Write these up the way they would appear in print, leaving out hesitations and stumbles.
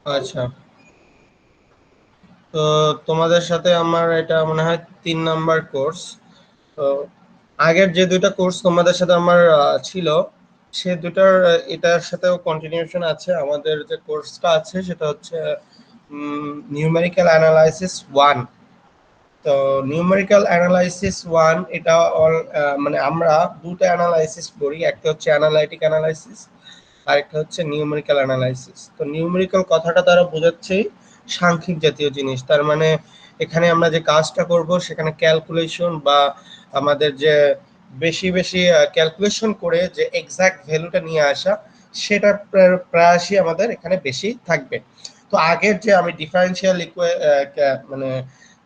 আচ্ছা, তো তোমাদের সাথে আমার এটা মনে হয় 3 নাম্বার কোর্স। তো আগের যে দুইটা কোর্স তোমাদের সাথে আমার ছিল, সে দুটার এটার সাথেও কন্টিনিউশন আছে। আমাদের যে কোর্সটা আছে সেটা হচ্ছে নিউমেরিক্যাল অ্যানালাইসিস 1। তো নিউমেরিক্যাল অ্যানালাইসিস 1 এটা অল, মানে আমরা দুটো অ্যানালাইসিস করি, একটা হচ্ছে অ্যানালাইটিক অ্যানালাইসিস আর একটা হচ্ছে নিউমেরিক্যাল অ্যানালাইসিস। তো নিউমেরিক্যাল কথাটা তারা বোঝাচ্ছে সাংখ্যিক জাতীয় জিনিস, তার মানে এখানে আমরা যে কাজটা করব সেখানে ক্যালকুলেশন বা আমাদের যে বেশি বেশি ক্যালকুলেশন করে যে এক্সাক্ট ভ্যালুটা নিয়ে আসা, সেটা প্রায়শই আমাদের এখানে বেশি থাকবে। তো আগের যে আমি ডিফারেন্সিয়াল মানে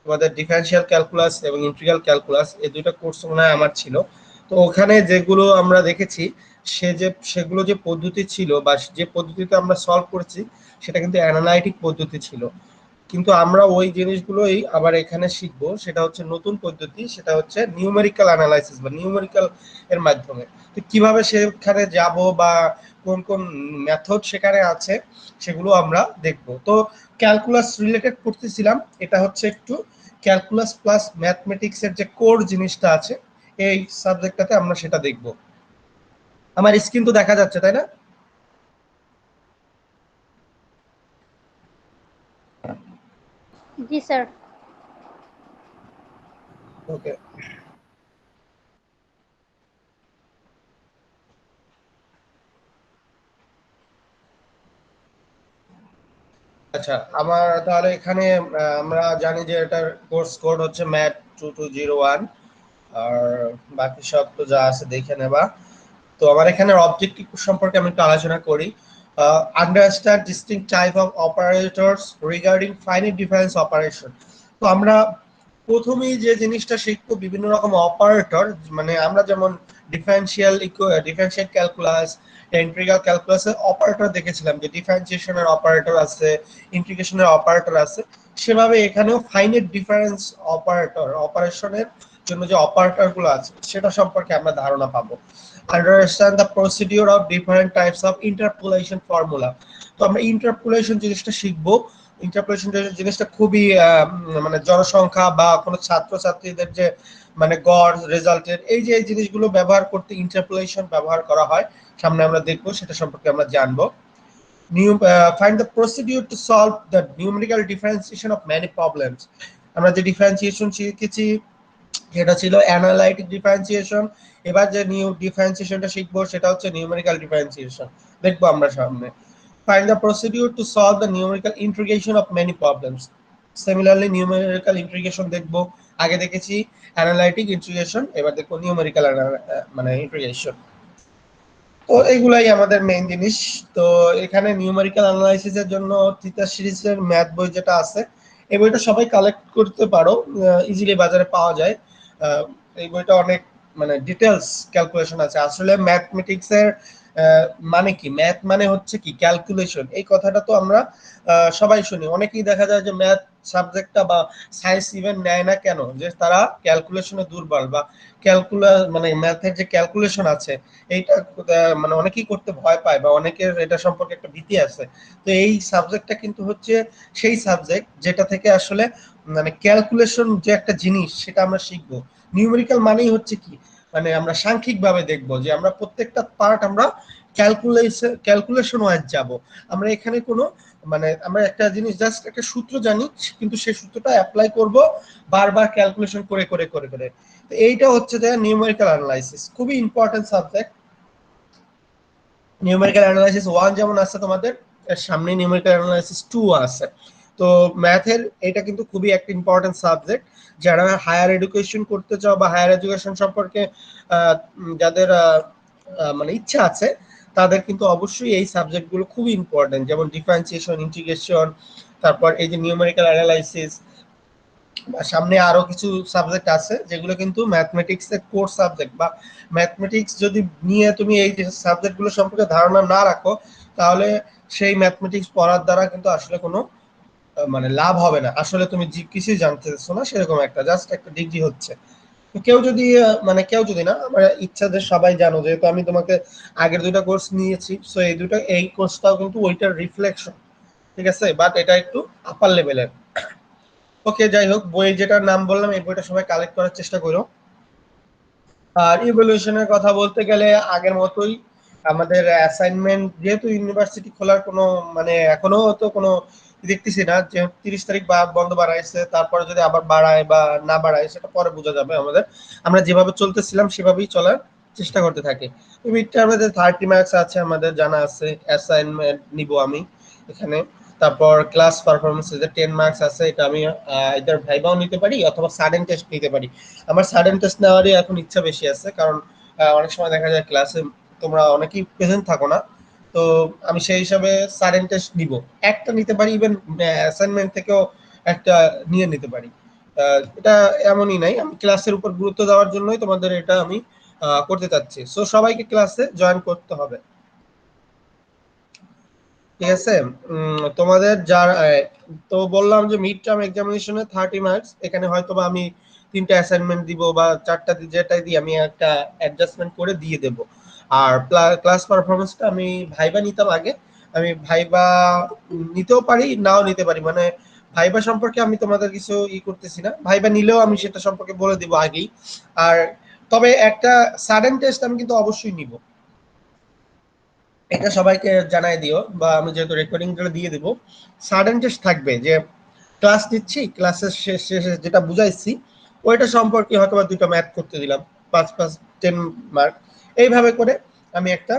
তোমাদের ডিফারেন্সিয়াল ক্যালকুলাস এবং ইন্টিগ্রাল ক্যালকুলাস এই দুইটা কোর্স মনে হয় আমার ছিল। তো ওখানে যেগুলো আমরা দেখেছি, সেগুলো যে পদ্ধতি ছিল বা যে পদ্ধতিতে আমরা সলভ করেছি সেটা কিন্তু অ্যানালাইটিক পদ্ধতি ছিল। কিন্তু আমরা ওই জিনিসগুলোই আবার এখানে শিখবো, সেটা হচ্ছে নতুন পদ্ধতি, সেটা হচ্ছে নিউমেরিক্যাল অ্যানালাইসিস বা নিউমেরিক্যাল এর মাধ্যমে। তো কিভাবে সেখানে যাব বা কোন কোন মেথড সেখানে আছে সেগুলো আমরা দেখব। তো ক্যালকুলাস রিলেটেড পড়তেছিলাম, এটা হচ্ছে একটু ক্যালকুলাস প্লাস ম্যাথমেটিক্স এর যে কোর জিনিসটা আছে এই সাবজেক্টটাতে আমরা সেটা দেখব। আমার স্ক্রিন তো দেখা যাচ্ছে, তাই না? জি স্যার। ওকে। আচ্ছা, আমার তাহলে এখানে আমরা জানি যে এটার কোর্স কোড হচ্ছে ম্যাথ 2201। আর বাকি সব তো যা আছে দেখে নেবা। তো আমার এখানে অবজেক্টিভ সম্পর্কে আমি একটু আলোচনা করি। Understand distinct type of operators regarding finite difference operation. তো আমরা প্রথমেই যে জিনিসটা শিখবো বিভিন্ন রকম অপারেটর, মানে আমরা যেমন ডিফারেন্সিয়াল ক্যালকুলাস, ইন্টিগ্রাল ক্যালকুলাসের অপারেটর দেখেছিলাম যে ডিফারেন্সিয়েশনের অপারেটর আছে, ইন্টিগ্রেশনের অপারেটর আছে, সেভাবে এখানেও ফাইনাইট ডিফারেন্স অপারেশনের জন্য যে অপারেটর গুলো আছে সেটা সম্পর্কে আমরা ধারণা পাবো। Understand the procedure of different types of interpolation formula. তো আমরা ইন্টারপোলেশন জিনিসটা শিখবো। ইন্টারপোলেশন জিনিসটা খুবই মানে জনসংখ্যা বা কোনো ছাত্রছাত্রীদের যে মানে গড় রেজাল্টের এই যে এই জিনিসগুলো ব্যবহার করতে ইন্টারপোলেশন ব্যবহার করা হয়, সামনে আমরা দেখবো সেটা সম্পর্কে আমরা জানবো। Find the procedure to solve the numerical differentiation of many problems. আমরা যে ডিফারেন্সিয়েশন শিখেছি সেটা ছিল অ্যানালাইটিক ডিফারেন্সিয়েশন। এবার যে নিউ ডিফারেন্সিয়েশনটা শিখবো সেটা হচ্ছে নিউমেরিক্যাল ডিফারেন্সিয়েশন, দেখবো আমরা সামনে। Find the procedure to solve the numerical integration of many problems. Similarly numerical integration দেখবো, আগে দেখেছি অ্যানালাইটিক ইন্টিগ্রেশন, এবার দেখবো নিউমেরিক্যাল মানে ইন্টিগ্রেশন। তো এগুলাই আমাদের মেইন জিনিস। তো এখানে নিউমেরিক্যাল অ্যানালাইসিসের জন্য থিটা সিরিজের ম্যাথ বই যেটা আছে, এই বইটা সবাই কালেক্ট করতে পারো, ইজিলি বাজারে পাওয়া যায়। এই বইটা অনেক মানে ডিটেলস ক্যালকুলেশন আছে। আসলে ম্যাথমেটিক্স এর মানে কি, ম্যাথ মানে হচ্ছে কি ক্যালকুলেশন, এই কথাটা তো আমরা সবাই শুনি। অনেকেই দেখা যায় যে ম্যাথ সাবজেক্টটা বা সায়েন্স ইভেন নেয় না কেন, যে তারা ক্যালকুলেশনে দুর্বল বা মানে ম্যাথের যে ক্যালকুলেশন আছে এইটা মানে অনেকেই করতে ভয় পায় বা অনেকের এটা সম্পর্কে একটা ভীতি আছে। তো এই সাবজেক্টটা কিন্তু হচ্ছে সেই সাবজেক্ট যেটা থেকে আসলে মানে ক্যালকুলেশন যে একটা জিনিস সেটা আমরা শিখবো। নিউমেরিক্যাল মানেই হচ্ছে কি, মানে আমরা সাংখ্যিক ভাবে দেখবো যে আমরা প্রত্যেকটা পার্ট আমরা ক্যালকুলেশন ওয়াইজ যাব। আমরা এখানে কোনো মানে আমরা একটা জিনিস জাস্ট একটা সূত্র জানি, কিন্তু সেই সূত্রটা অ্যাপ্লাই করব বারবার ক্যালকুলেশন করে করে করে করে। তো এইটা হচ্ছে যে নিউমেরিক্যাল অ্যানালাইসিস, খুবই ইম্পর্টেন্ট সাবজেক্ট। নিউমেরিক্যাল অ্যানালাইসিস 1 যেমন আছে তোমাদের, এর সামনে নিউমেরিক্যাল অ্যানালাইসিস 2 আছে। তো ম্যাথের এটা কিন্তু খুবই একটা ইম্পর্টেন্ট সাবজেক্ট। যারা হায়ার এডুকেশন করতে চাও বা হায়ার এডুকেশন সম্পর্কে যাদের মানে ইচ্ছা আছে, তাদের কিন্তু অবশ্যই এই সাবজেক্টগুলো খুবই ইম্পর্টেন্ট, যেমন ডিফারেন্সিয়েশন, ইন্টিগ্রেশন, তারপর এই যে নিউমেরিক্যাল অ্যানালাইসিস। সামনে আরো কিছু সাবজেক্ট আছে যেগুলো কিন্তু ম্যাথমেটিক্স এর কোর সাবজেক্ট, বা ম্যাথমেটিক্স যদি নিয়ে তুমি এই সাবজেক্টগুলো সম্পর্কে ধারণা না রাখো, তাহলে সেই ম্যাথমেটিক্স পড়ার দ্বারা কিন্তু আসলে কোনো মানে লাভ হবে না। আসলে তুমি কিছুই জানতেছো না, সেরকম একটা জাস্ট একটা ডিগ্রি হচ্ছে। কেউ যদি মানে কেউ যদি না, আমার ইচ্ছা যে সবাই জানো, যেহেতু আমি তোমাকে আগের দুইটা কোর্স নিয়েছি, সো এই কোর্সটাও কিন্তু ওইটার রিফ্লেকশন। ঠিক আছে, বাট এটা একটু আপার লেভেলের। ওকে, যাই হোক, বই যেটার নাম বললাম এই বইটা সবাই কালেক্ট করার চেষ্টা করো। আর ইভলিউশনের কথা বলতে গেলে আগের মতোই আমাদের অ্যাসাইনমেন্ট, যেহেতু ইউনিভার্সিটি খোলার কোনো মানে এখনো তো কোনো দেখতেছি না যে 30 তারিখ বা বন্ধ বাড়াইছে, তারপরে যদি আবার বাড়ায় বা না বাড়ায় সেটা পরে বোঝা যাবে আমাদের। আমরা যেভাবে চলতেছিলাম সেভাবেই চলার চেষ্টা করতে থাকি। মিড টার্মে যে 30 মার্কস আছে আমাদের জানা আছে, অ্যাসাইনমেন্ট নিব আমি এখানে। তারপর ক্লাস পারফরমেন্স যে 10 মার্কস আছে, এটা আমি এটার ভাইভাও নিতে পারি অথবা সাডেন টেস্ট নিতে পারি। আমার সাডেন টেস্ট নেওয়ারই এখন ইচ্ছা বেশি আছে, কারণ অনেক সময় দেখা যায় ক্লাসে তোমরা অনেকেই প্রেজেন্ট থাকো না। তো আমি সেই হিসাবে সাডেন টেস্ট নিব, একটা নিতে পারি, ইভেন অ্যাসাইনমেন্ট থেকেও একটা নিয়ে নিতে পারি। এটা এমনই নাই, আমি ক্লাসের উপর গুরুত্ব দেওয়ার জন্যই তোমাদের এটা আমি করতে চাচ্ছি। সো সবাইকে ক্লাসে জয়েন করতে হবে, ঠিক আছে। তোমাদের যার তো বললাম যে মিড টার্ম এক্সামিনেশনে 30 মার্কস, এখানে হয়তো বা আমি 3টা অ্যাসাইনমেন্ট দিব বা 4টা, যেটাই দিই আমি একটা অ্যাডজাস্টমেন্ট করে দিয়ে দেব। আর ক্লাস পারফরমেন্সটা আমি ভাইবা নিতাম আগে, আমি ভাইবা নিতেও পারি নাও নিতে পারি, মানে ভাইবা সম্পর্কে আমি তোমাদের কিছু করতেছি না, ভাইবা নিলেও আমি সেটা সম্পর্কে বলে দিব আগেই। আর তবে একটা সাডেন টেস্ট আমি কিন্তু অবশ্যই নিব, এটা সবাইকে জানাই দিও, বা আমি যেহেতু রেকর্ডিং করে দিয়ে দেবো। সাডেন টেস্ট থাকবে যে ক্লাস নিচ্ছি, ক্লাসের শেষে যেটা বুঝাইছি ওইটা সম্পর্কে হয়তো বা 2টা ম্যাথ করতে দিলাম, 5 5 10 মার্ক, এইভাবে করে আমি একটা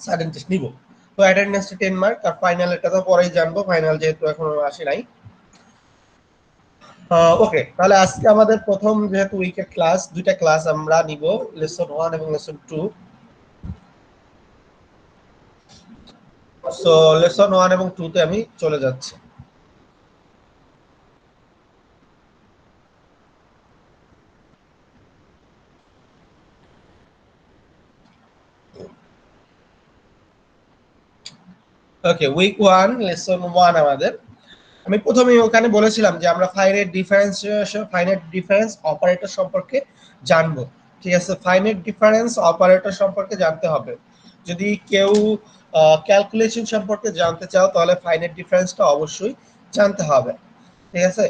সাডেন টেস্ট নিব। তো অ্যাটেন্ডেন্সটা 10 মার্ক, আর ফাইনাল এটা তো পরেই জানবো, ফাইনাল যেহেতু এখনো আসে নাই। ওকে, তাহলে আজকে আমাদের প্রথম যেহেতু উইকেট ক্লাস, 2টা ক্লাস আমরা নিব, লেসন 1 এবং লেসন 2। সো লেসন 1 এবং 2 তে আমি চলে যাচ্ছি। ওকে, উইক 1 লেসন 1 আমাদের। আমি প্রথমেই ওখানে বলেছিলাম যে আমরা ফাইনাইট ডিফারেন্স অপারেটর সম্পর্কে জানবো। ঠিক আছে, ফাইনাইট ডিফারেন্স অপারেটর সম্পর্কে জানতে হবে। যদি কেউ ক্যালকুলেশন সম্পর্কে জানতে চাও তাহলে ফাইনাইট ডিফারেন্সটা অবশ্যই জানতে হবে, ঠিক আছে।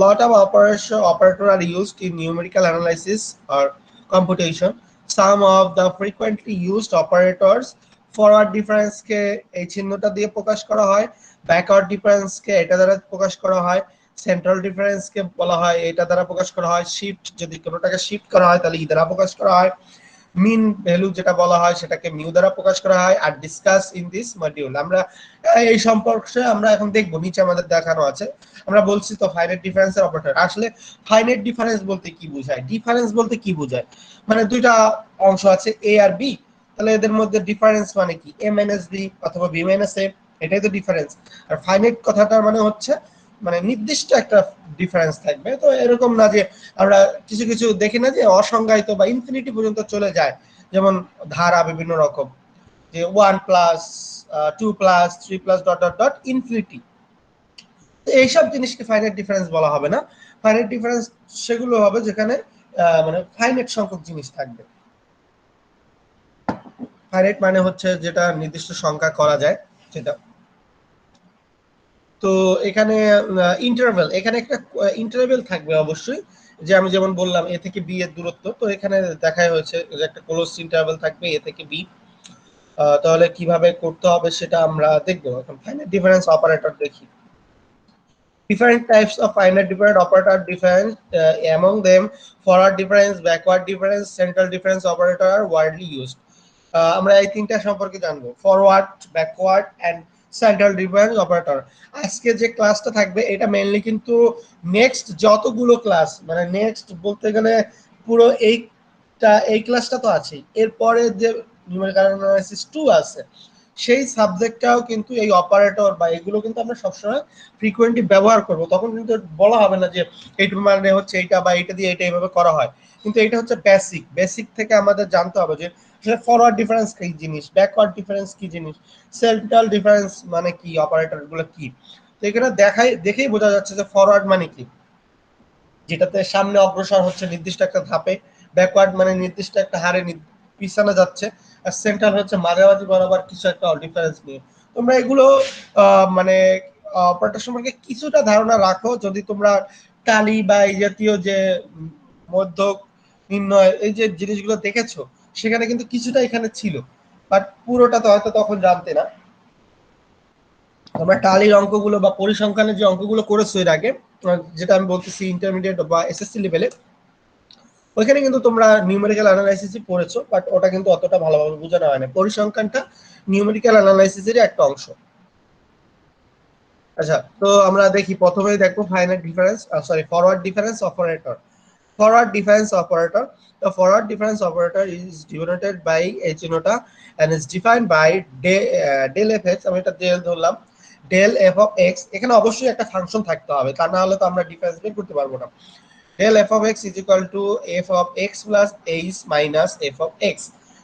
Lot of operator are used in numerical analysis or computation. Some of the frequently used operators forward difference কে এই চিহ্নটা দিয়ে প্রকাশ করা হয়, ব্যাকওয়ার্ড ডিফারেন্স কে এটা দ্বারা প্রকাশ করা হয়, সেন্ট্রাল ডিফারেন্স কে বলা হয় এটা দ্বারা প্রকাশ করা হয়, শিফট যদি কোনোটাকে শিফট করা হয় তাহলে ই দ্বারা প্রকাশ করা হয়, মিন ভ্যালু যেটা বলা হয় সেটাকে মিউ দ্বারা প্রকাশ করা হয়। Are discuss in this module আমরা এই সম্পর্কে আমরা এখন দেখব, নিচে আমাদের দেখানো আছে। আমরা বলছি তো ফাইনাইট ডিফারেন্সের অপারেটর, আসলে ফাইনাইট ডিফারেন্স বলতে কি বোঝায়, ডিফারেন্স বলতে কি বোঝায়, মানে 2টা অংশ আছে এ আর বি, তাহলে এদের মধ্যে ডিফারেন্স মানে কি, এ মাইনাস বি অথবা বি মাইনাস এ, এটাই তো ডিফারেন্স। আর ফাইনাইট কথাটার মানে হচ্ছে মানে নির্দিষ্ট একটা ডিফারেন্স থাকবে। তো এরকম না যে আমরা কিছু কিছু দেখি না যে অসংজ্ঞায়িত বা ইনফিনিটি পর্যন্ত চলে যায়, যেমন ধারা বিভিন্ন রকম, যে 1+2+3+ ডট ডট ডট ইনফিনিটি, এইসব জিনিসকে ফাইনাইট ডিফারেন্স বলা হবে না। ফাইনাইট ডিফারেন্স সেগুলো হবে যেখানে মানে ফাইনাইট সংখ্যক জিনিস থাকবে। ফাইনাইট মানে হচ্ছে যেটা নির্দিষ্ট সংখ্যা করা যায় সেটা। তো এখানে ইন্টারভেল, এখানে একটা ইন্টারভেল থাকবে অবশ্যই, যে আমি যেমন বললাম এ থেকে বি এর দূরত্ব, তো এখানে দেখাই হয়েছে যে একটা ক্লোজ ইন্টারভেল থাকবে এ থেকে বি। তাহলে কিভাবে করতে হবে সেটা আমরা দেখবো। এখন ফাইনাইট ডিফারেন্স অপারেটর দেখি। Different types of finite different operator are different. Among them, forward difference, backward difference, central difference operator are widely used. আমরা এই 3টা সম্পর্কে জানবো, forward, backward and central difference operator. আজকে যে ক্লাসটা থাকবে এটা মেইনলি কিন্তু নেক্সট যতগুলো ক্লাস, মানে নেক্সট বলতে গেলে পুরো এই ক্লাসটা তো আছেই, এরপরে যে নিউমেরিক্যাল অ্যানালাইসিস 2 আছে সেই সাবজেক্টটাও কিন্তু এই অপারেটর বা এগুলো কিন্তু আমরা সবসময় ফ্রিকোয়েন্টলি ব্যবহার করব, তখন কিন্তু বলা হবে না যে এইটার মানে হচ্ছে এইটা বা এইটা দিয়ে এটা এইভাবে করা হয়। কিন্তু এটা হচ্ছে বেসিক, বেসিক থেকে আমাদের জানতে হবে যে আসলে ফরওয়ার্ড ডিফারেন্স কি জিনিস, ব্যাকওয়ার্ড ডিফারেন্স কি জিনিস, সেন্ট্রাল ডিফারেন্স মানে কি, অপারেটর গুলো কি। তো এখানে দেখেই বোঝা যাচ্ছে যে ফরওয়ার্ড মানে কি, যেটাতে সামনে অগ্রসর হচ্ছে নির্দিষ্ট একটা ধাপে, ব্যাকওয়ার্ড মানে নির্দিষ্ট একটা হারে পিছনে যাচ্ছে, আর সেন্ট্রাল হচ্ছে মাঝামাঝি বরাবর কিছু একটা ডিফারেন্স নিয়ে। তোমরা এগুলো মানে অপারেটর সম্পর্কে কিছুটা ধারণা রাখো। যদি তোমরা টালি বা এই জাতীয় যে মধ্যক নির্ণয় এই যে জিনিসগুলো দেখেছো, সেখানে কিন্তু কিছুটা এখানে ছিল, বাট পুরোটা তো হয়তো তখন জানতে না। তোমরা টালির অঙ্কগুলো বা পরিসংখ্যানের যে অঙ্কগুলো করেছো এর আগে, যেটা আমি বলতেছি ইন্টারমিডিয়েট বা এসএসসি লেভেলে, ওইখানে কিন্তু তোমরা নিউমেরিক্যাল অ্যানালাইসিসই পড়েছো, বাট ওটা কিন্তু অতটা ভালোভাবে বোঝানো হয় না। পরিসংখ্যানটা নিউমেরিক্যাল অ্যানালাইসিসেরই একটা অংশ। আচ্ছা, তো আমরা দেখি প্রথমেই দেখবো finite difference, sorry forward difference operator. Forward difference operator. The forward difference operator is denoted by এই চিহ্নটা and is defined by del fx, আমি এটা del ধরলাম, del f of x। এখানে অবশ্যই একটা ফাংশন থাকতে হবে, তা না হলে তো আমরা ডিফারেন্স বের করতে পারবো না। del f of x is equal to f of x plus h minus f of x।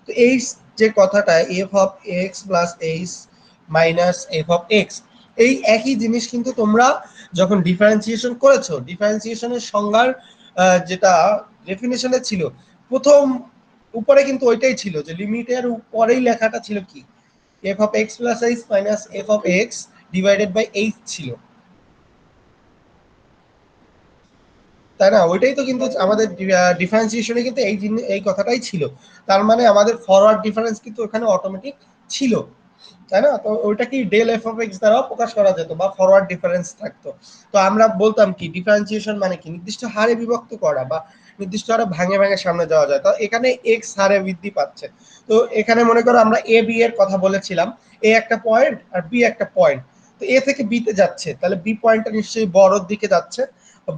তো h যে কথাটা f of x plus h minus f of x, এই একই জিনিস কিন্তু তোমরা যখন ডিফারেন্সিয়েশন করেছো, ডিফারেন্সিয়েশনের সংজ্ঞার যেটা ডেফিনেশনে ছিল, প্রথম উপরে কিন্তু ওইটাই ছিল, যে লিমিটের উপরেই লেখাটা ছিল কি, f of x plus h minus f of x divided by h ছিল, তাই না? ওইটাই তো কিন্তু আমাদের ডিফারেন্সিয়েশনে কিন্তু এই কথাটাই ছিল। তার মানে আমাদের ফরওয়ার্ড ডিফারেন্স কিন্তু ওখানে অটোমেটিক ছিল, তাই না? তো ওইটা কি ডেল এফ অফ এক্স দ্বারাও প্রকাশ করা যেত বা ফরওয়ার্ড ডিফারেন্স থাকতো। তো আমরা বলতাম কি, ডিফারেন্সিয়েশন মানে কি, নির্দিষ্ট হারে বিভক্ত করা বা নির্দিষ্ট হারে ভাঙে ভাঙে সামনে যাওয়া যায়। তো এখানে এক্স হারে বৃদ্ধি পাচ্ছে। তো এখানে মনে করো আমরা এ বি এর কথা বলেছিলাম, এ একটা পয়েন্ট আর বি একটা পয়েন্ট, তো এ থেকে বি তে যাচ্ছে, তাহলে বি পয়েন্টটা নিশ্চয়ই বড়র দিকে যাচ্ছে,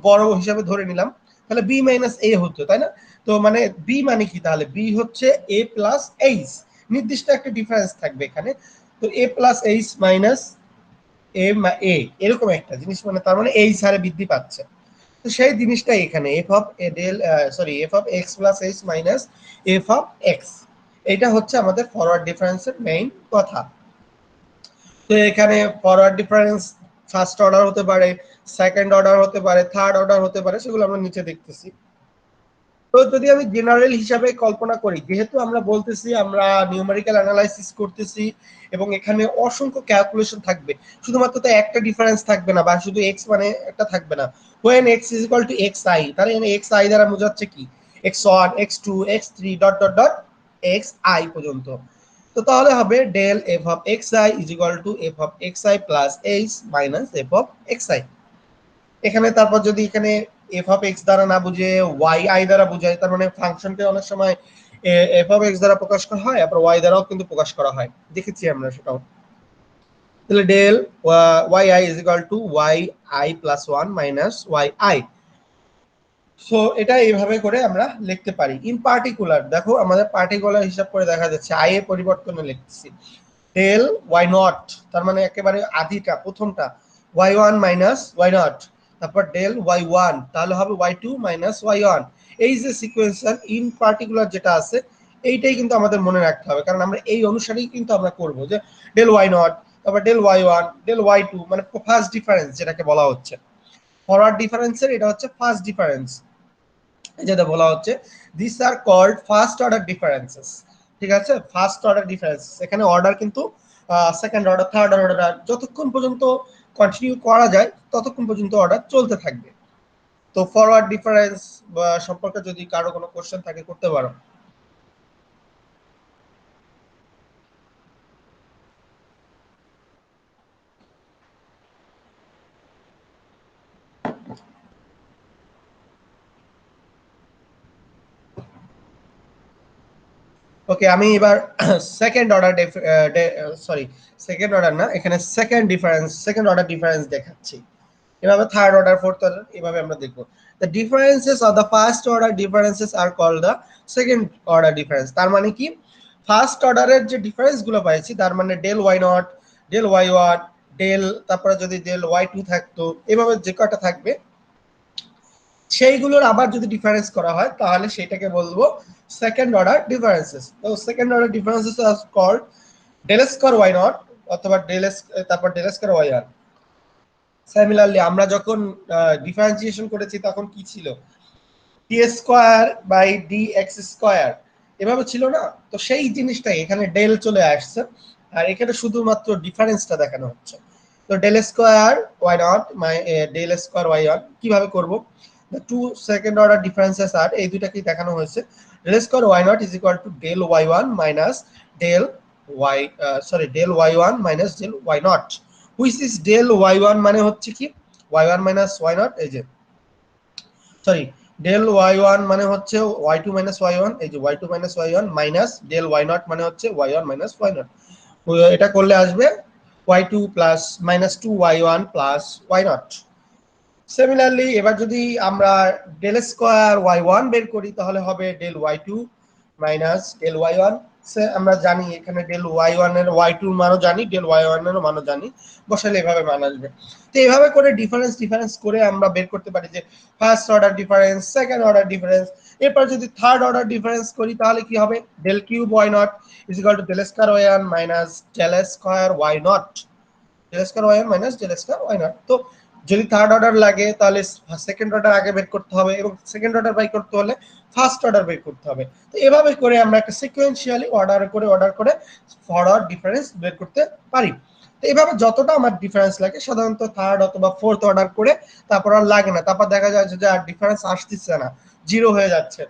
বড় হিসাবে ধরে নিলাম, তাহলে বি মাইনাস এ হতো, তাই না? তো মানে বি মানে কি, তাহলে বি হচ্ছে এ প্লাস এইচ, নির্দিষ্ট একটা ডিফারেন্স থাকবে এখানে। তো এ প্লাস এইচ মাইনাস এ এ, এরকম একটা জিনিস, মানে তার মানে এইচ হারে বৃদ্ধি পাচ্ছে। তো সেই জিনিসটাই এখানে f of del, sorry f of x plus H minus F of x, এটা হচ্ছে আমাদের ফরওয়ার্ড ডিফারেন্সের মেইন কথা। তো এখানে ফরওয়ার্ড ডিফারেন্স ফার্স্ট অর্ডার হতে পারে, সেকেন্ড অর্ডার হতে পারে, থার্ড অর্ডার হতে পারে, সেগুলো আমরা নিচে দেখতেছি। তো যদি আমি জেনারেল হিসাবে কল্পনা করি, যেহেতু আমরা বলতেছি আমরা নিউমেরিক্যাল অ্যানালাইসিস করতেছি এবং এখানে অসংখ্য ক্যালকুলেশন থাকবে, শুধুমাত্র তো একটা ডিফারেন্স থাকবে না বা শুধু এক্স মানে একটা থাকবে না। when x is equal to xi, তাহলে এখানে xi দ্বারা বোঝাচ্ছে কি, x1 x2 x3 dot dot dot xi পর্যন্ত। তো তাহলে হবে del f of xi is equal to f of xi plus h minus f of xi। এখানে তারপর যদি এখানে এফ অফ এক্স দ্বারা না বুঝে ওয়াই আই দ্বারা বুঝায়, তার মানে ফাংশনকে অনেক সময় এফ অফ এক্স দ্বারা প্রকাশ করা হয়, আবার ওয়াই দ্বারাও কিন্তু প্রকাশ করা হয়, দেখেছি আমরা সেটাও। তাহলে del y I is equal to y I plus one minus y i. So এটা এইভাবে করে আমরা লিখতে পারি। ইন পার্টিকুলার দেখো, আমাদের পার্টিকুলার হিসাব করে দেখা যাচ্ছে আই এর পরিবর্তনে লিখতেছি ডেল ওয়াই নট, তার মানে একেবারে আদিটা প্রথমটা, y one minus Y not, তারপর ডেল ওয়াই ওয়ান, তাহলে হবে Y two minus Y one. এই যে সিকোয়েন্সাল ইন পার্টিকুলার যেটা আছে, এইটাই কিন্তু আমাদের মনে রাখতে হবে, কারণ আমরা এই অনুসারেই কিন্তু আমরা করবো, যে ডেল ওয়াই নট, তারপর del Y one, del y two, মানে ফার্স্ট ডিফারেন্স যেটাকে বলা হচ্ছে। ফরওয়ার্ড ডিফারেন্সের এটা হচ্ছে ফার্স্ট ডিফারেন্স, যেটা বলা হচ্ছে this are called first order differences. ঠিক আছে, ফার্স্ট অর্ডার ডিফারেন্স, এখানে অর্ডার কিন্তু সেকেন্ড অর্ডার, থার্ড অর্ডার, যতক্ষণ পর্যন্ত কন্টিনিউ করা যায় ততক্ষণ পর্যন্ত অর্ডার চলতে থাকবে। তো ফরওয়ার্ড ডিফারেন্স সম্পর্কে যদি কারো কোনো কোশ্চেন থাকে করতে পারো। ওকে, আমি এবার second order, sorry second order না, এখানে second difference, second order difference দেখাচ্ছি। এভাবে থার্ড অর্ডার, ফোর্থ অর্ডার, এভাবে আমরা দেখবো। The differences of the first order differences are called the second order difference. তার মানে কি, ফার্স্ট অর্ডারের যে ডিফারেন্স গুলো পাইছি, তার মানে del Y not, del Y one, del, তারপরে যদি ডেল ওয়াই টু থাকতো, এভাবে যে কটা থাকবে সেইগুলোর আবার যদি ডিফারেন্স করা হয়, তাহলে সেটাকে বলবো সেকেন্ড অর্ডার ডিফারেন্সেস। তো second order differences are called del square y not অথবা ডেল এস, তারপর del square y r. Similarly আমরা যখন ডিফারেন্সিয়েশন করেছি তখন কি ছিল, d square by d x square, এভাবে ছিল না? তো সেই জিনিসটাই এখানে ডেল চলে আসছে, আর এখানে শুধুমাত্র ডিফারেন্সটা দেখানো হচ্ছে। তো del square y not del square y one কিভাবে করব, the two second order differences are এই দুটাকেই দেখানো হয়েছে। Del square y not is equal to del Y one minus del y del Y one minus del Y not, which is del Y one মানে হচ্ছে কি y one minus Y not, এই যে sorry del Y one মানে হচ্ছে y two minus Y one, এই যে y two minus Y one minus del Y not মানে হচ্ছে y one minus why not. এটা করলে আসবে y two plus minus two y one plus y not. Similarly এবার যদি আমরা ডেল স্কয়ার ওয়াই ওয়ান বের করি তাহলে হবে del y two minus del Y one. আমরা জানি এখানে ডেল ওয়াই ওয়ান এর ওয়াই টুর মানও জানি, ডেল ওয়াই ওয়ান এর মানও জানি, বসালে এভাবে মান আসবে। তো এইভাবে করে ডিফারেন্স করে আমরা বের করতে পারি যে first order difference, second order difference. এরপর যদি থার্ড অর্ডার ডিফারেন্স করি তাহলে কি হবে, del cube y not is equal to del square y one minus del square y not, del square y one minus del square y not. তো যদি third order লাগে তাহলে সেকেন্ড অর্ডার আগে বের করতে হবে, এবং সেকেন্ড অর্ডার বাই করতে হলে ফার্স্ট অর্ডার বের করতে হবে। তো এভাবে করে আমরা একটা সিকোয়েন্সিয়ালি অর্ডার করে ফরওয়ার্ড ডিফারেন্স বের করতে পারি। তো এভাবে যতটা আমার ডিফারেন্স লাগে সাধারণত থার্ড অথবা ফোর্থ অর্ডার করে তারপর আর লাগে না, তারপর দেখা যায় যে আর ডিফারেন্স আসতেছে না, জিরো হয়ে যাচ্ছে।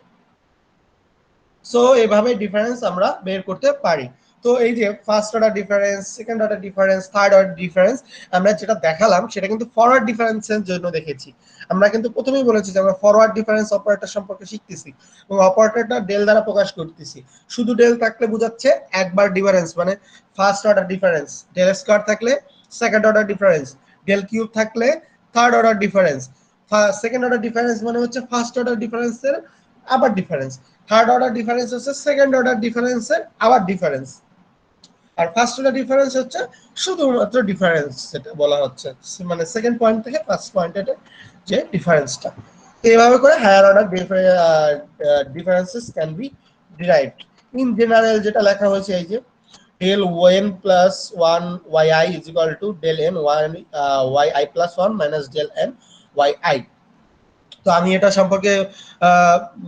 সো এইভাবে ডিফারেন্স আমরা বের করতে পারি। তো এই যে first order difference, second order difference, third order difference আমরা যেটা দেখালাম সেটা কিন্তু ফরওয়ার্ড ডিফারেন্সের জন্য দেখেছি। আমরা কিন্তু প্রথমেই বলেছি যে আমরা ফরওয়ার্ড ডিফারেন্স অপারেটর সম্পর্কে শিখতেছি এবং অপারেটরটা ডেল দ্বারা প্রকাশ করতেছি। শুধু ডেল থাকলে বোঝাচ্ছে একবার ডিফারেন্স, মানে first order difference, del square থাকলে second order difference, del cube থাকলে third order difference, second order difference মানে হচ্ছে ফার্স্ট অর্ডার ডিফারেন্সের আবার ডিফারেন্স, থার্ড অর্ডার ডিফারেন্স হচ্ছে সেকেন্ড অর্ডার ডিফারেন্সের আবার ডিফারেন্স, আর ফার্স্ট অর্ডার ডিফারেন্স হচ্ছে শুধুমাত্র ডিফারেন্স, যেটা বলা হচ্ছে মানে সেকেন্ড পয়েন্ট থেকে ফার্স্ট পয়েন্টের যে ডিফারেন্সটা। এইভাবে করে higher order differences can be derived. In general যেটা লেখা হয়েছে এই যে del n plus 1 yi is equal to del n yi plus 1 minus del n yi। তো আমি এটা সম্পর্কে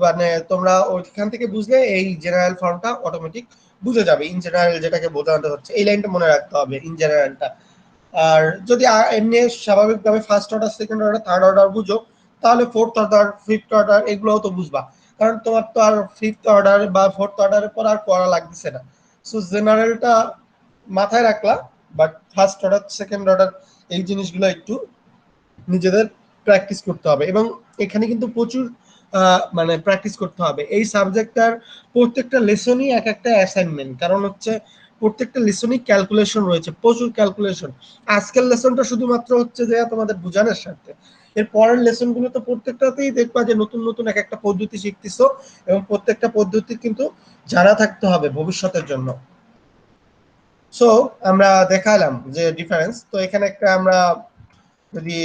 মানে তোমরা ওইখান থেকে বুঝলে এই জেনারেল ফর্মটা অটোমেটিক বুঝে যাবে। ইন জেনারেল যেটাকে বোঝানো হচ্ছে এই লাইনটা মনে রাখতে হবে, ইন জেনারেলটা। আর যদি এমনি স্বাভাবিকভাবে first order, second order, third order বুঝো তাহলে ফোর্থ অর্ডার, ফিফথ অর্ডার এগুলোও তো বুঝবা, কারণ তোমার তো আর ফিফথ অর্ডার বা ফোর্থ অর্ডারের পর আর পড়া লাগতেছে না। সো জেনারেলটা মাথায় রাখলা, but first order, second order এই জিনিসগুলো একটু নিজেদের প্র্যাকটিস করতে হবে, এবং এখানে কিন্তু প্রচুর মানে প্র্যাকটিস করতে হবে। এই সাবজেক্টটার প্রত্যেকটা লেসনই এক একটা অ্যাসাইনমেন্ট, কারণ হচ্ছে প্রত্যেকটা লেসনই ক্যালকুলেশন রয়েছে, প্রচুর ক্যালকুলেশন। আজকের লেসনটা শুধুমাত্র হচ্ছে যে তোমাদের বোঝানোর স্বার্থে, এর পরের লেসনগুলো তো প্রত্যেকটাতেই দেখবা যে নতুন নতুন এক একটা পদ্ধতি শিখতেছো, এবং প্রত্যেকটা পদ্ধতি কিন্তু জানা থাকতে হবে ভবিষ্যতের জন্য। সো আমরা দেখালাম যে ডিফারেন্স। তো এখানে একটা আমরা যদি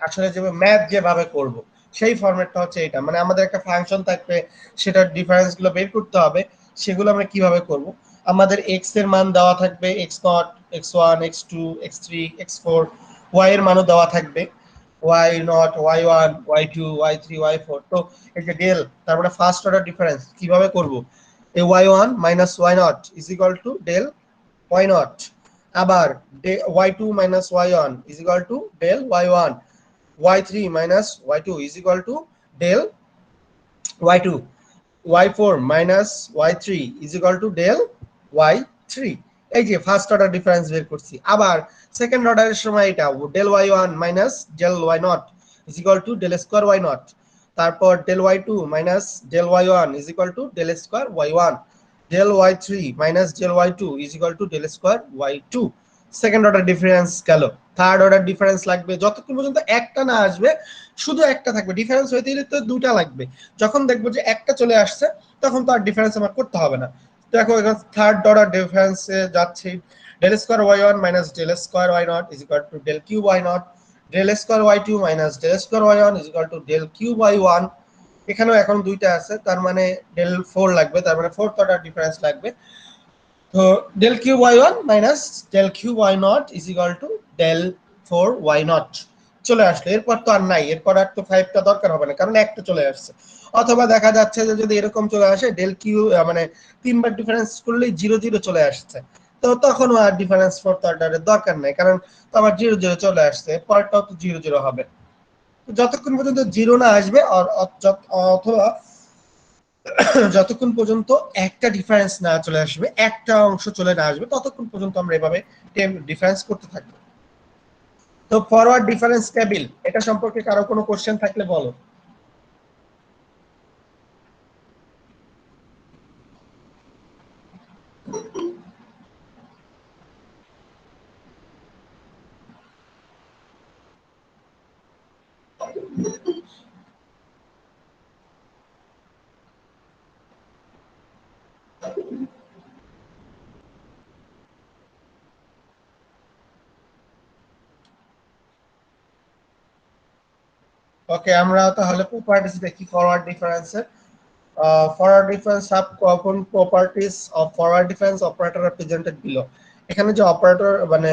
আসলে যে ম্যাথ যেভাবে করব সেই ফরম্যাটটা হচ্ছে এটা, মানে আমাদের একটা ফাংশন থাকবে, সেটার ডিফারেন্স গুলো বের করতে হবে। সেগুলো আমরা কিভাবে করব, আমাদের এক্স এর মান দেওয়া থাকবে, x not, x one, x two, x three, x four, y এর মানও দেওয়া থাকবে, y not, y one, y two, y three, y four. তো এই যে ডেল, তারপরে ফার্স্ট অর্ডার ডিফারেন্স কিভাবে করব, এই Y one minus why not is equal to del Y naught, আবার Y two minus Y one is equal to del Y one, y3 minus y2 is equal to del y2, y4 minus y3 is equal to del y3। এই যে first order difference বের করছি। আবার second অর্ডারের সময় এটা del y1 minus del y0 is equal to del square y0, তারপর del y2 minus del y1 is equal to del square y1, del y3 minus del y2 is equal to del square y2। Second order difference গেল। Third order difference লাগবে যতক্ষণ পর্যন্ত একটা না আসবে, শুধু একটা থাকবে। ডিফারেন্স হইতে গেলে তো দুটা লাগবে, যখন দেখবো যে একটা চলে আসছে তখন তো আর ডিফারেন্স আমার করতে হবে না। দেখো এখানে থার্ড অর্ডার ডিফারেন্সে যাচ্ছে, del square y1 minus del square y0 is equal to del cube y0, del square y2 minus del square y1 is equal to del cube y1। এখানেও এখন দুইটা আছে, তার মানে del 4 লাগবে, তার মানে ফোর্থ অর্ডার ডিফারেন্স লাগবে। তো del cube y1 minus del cube y0 is equal to del 4y0 চলে আসলো। এরপর তো আর নাই, এরপর আর তো 5টা দরকার হবে না, কারণ একটা চলে আসছে। অথবা দেখা যাচ্ছে যে যদি এরকম চলে আসে del কিউ, মানে তিনবার ডিফারেন্স করলেই 0 0 চলে আসছে, তো তখন আর ডিফারেন্স ফোর্থ অর্ডারের দরকার নাই, কারণ তো আমার 0 0 চলে আসছে, পরেরটাও তো 0 0 হবে। যতক্ষণ পর্যন্ত 0 না আসবে অথবা যতক্ষণ পর্যন্ত একটা ডিফারেন্স না চলে আসবে, একটা অংশ চলে না আসবে, ততক্ষণ পর্যন্ত আমরা এভাবে ডিফারেন্স করতে থাকবো। তো ফরওয়ার্ড ডিফারেন্স টেবিল, এটা সম্পর্কে কারো কোনো কোশ্চেন থাকলে বলো। ওকে, আমরা তাহলে প্রপার্টিজ দেখি ফরওয়ার্ড ডিফারেন্সের। Forward difference some common properties of forward difference operator are presented below. এখানে যে অপারেটর মানে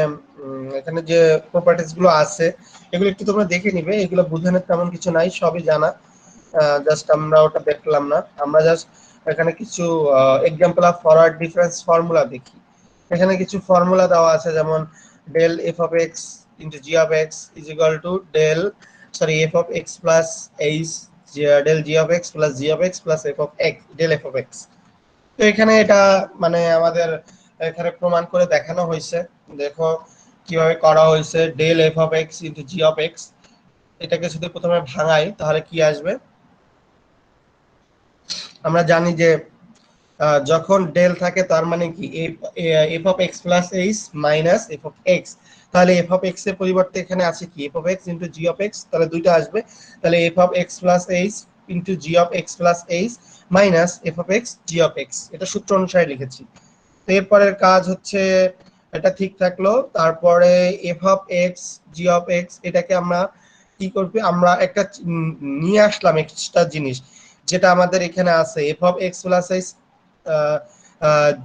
এখানে যে প্রপার্টিজ গুলো আছে এগুলো একটু তোমরা দেখে নিবে, এগুলো বোঝানোর তেমন কিছু নাই, সবই জানা। জাস্ট আমরা ওটা দেখলাম না, আমরা জাস্ট এখানে কিছু example of forward difference formula দেখি। এখানে কিছু ফর্মুলা দেওয়া আছে, যেমন del F of x into G of x is equal to del F of x plus h del G of x plus g of x plus f of x del F of x. তো এখানে এটা মানে আমাদের এখানে প্রমাণ করে দেখানো হয়েছে। দেখো কিভাবে করা হয়েছে, del F of x into G of x, এটাকে যদি প্রথমে ভাঙাই তাহলে কি আসবে। আমরা জানি যে যখন ডেল থাকে তার মানে কি f of x plus H minus F of x, তাহলে এফ অফ এক্স এর পরিবর্তে এখানে আছে কি f of x into G of x, তাহলে দুইটা আসবে। তাহলে F of x plus H into G of x plus H minus F of X G of x, এটা সূত্র অনুসারে লিখেছি। তো এরপরের কাজ হচ্ছে এটা ঠিক থাকলো, তারপরে F of X G of x এটাকে আমরা কি করবে, আমরা একটা নিয়ে আসলাম এক্সট্রা জিনিস, যেটা আমাদের এখানে আছে F of x plus H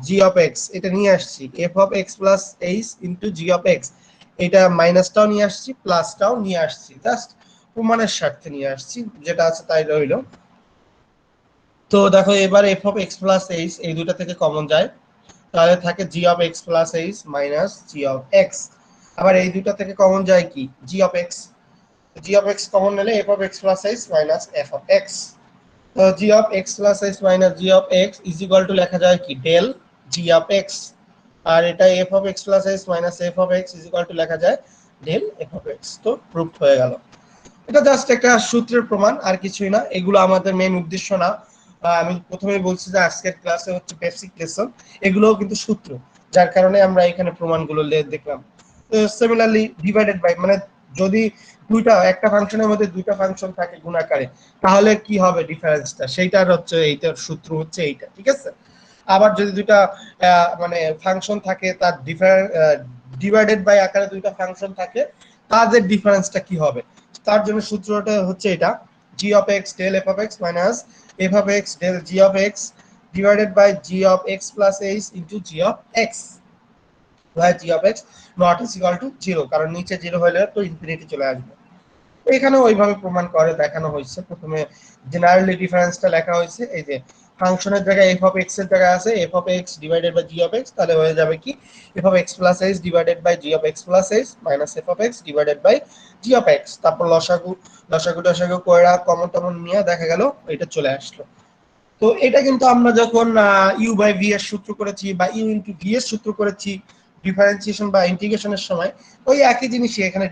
G of x, এটা নিয়ে আসছি F of x plus H into G of x, এটা মাইনাসটাও নিয়ে আসছি প্লাসটাও নিয়ে আসছি, জাস্ট প্রমাণের স্বার্থে নিয়ে আসছি, যেটা আছে তাই রইলো। তো দেখো এবার F of x plus H এই দুটা থেকে কমন যায়, তাহলে থাকে G of x plus H minus G of X. আবার এই দুটা থেকে কমন যায় কি G of X, G of x common নিলে F of x plus H minus F of x. তো G of x plus H minus G of x is equal to লেখা যায় কি ডেল জি অফ এক্স, আর এটা F of x plus H minus F of x is equal to লেখা যায় del F of x. তো proof হয়ে গেল। এটা জাস্ট একটা সূত্রের প্রমাণ, আর কিছুই না, এগুলো আমাদের মেইন উদ্দেশ্য না। আমি প্রথমেই বলছি যে আজকের ক্লাসে হচ্ছে বেসিক লেসন, এগুলোও কিন্তু সূত্র, যার কারণে আমরা এখানে প্রমাণগুলো দেখলাম। সিমিলারলি ডিভাইডেড বাই, মানে যদি একটা ফাংশনের মধ্যে দুইটা ফাংশন থাকে গুণাকারে, তাহলে কি হবে ডিফারেন্সটা, সেইটার হচ্ছে এইটার সূত্র হচ্ছে এইটা, ঠিক আছে। আবার যদি দুইটা মানে ফাংশন থাকে তার ডিভাইডেড বাই আকারে দুইটা ফাংশন থাকে, তাদের ডিফারেন্সটা কি হবে, তার জন্য সূত্রটা হচ্ছে এটা G of x del F of x minus F of x del G of x divided by G of x plus H into G of X, G of X not is equal to zero, কারণ নিচে zero হলে তো infinity চলে আসবে। এখানে ওইভাবে প্রমাণ করে দেখানো হয়েছে। প্রথমে জেনারেলি ডিফারেন্সটা লেখা হয়েছে, এই যে ফাংশনের জায়গায় এফ অফ এক্স এর জায়গায় আছে F of x divided by G of x, তাহলে হয়ে যাবে কি f of x plus h divided by G of x plus H minus F of x divided by G of x. তারপর লসাগু লসাগু টসাগু কয়রা কমন টমন নিয়ে দেখা গেল এটা চলে আসলো। তো এটা কিন্তু আমরা যখন ইউ বাই ভি এর সূত্র করেছি বা ইউ ইন্টু ভি এর সূত্র করেছি ডিফারেন্সিয়েশন বা ইন্টিগ্রেশনের সময়, ওই একই জিনিসই এখানে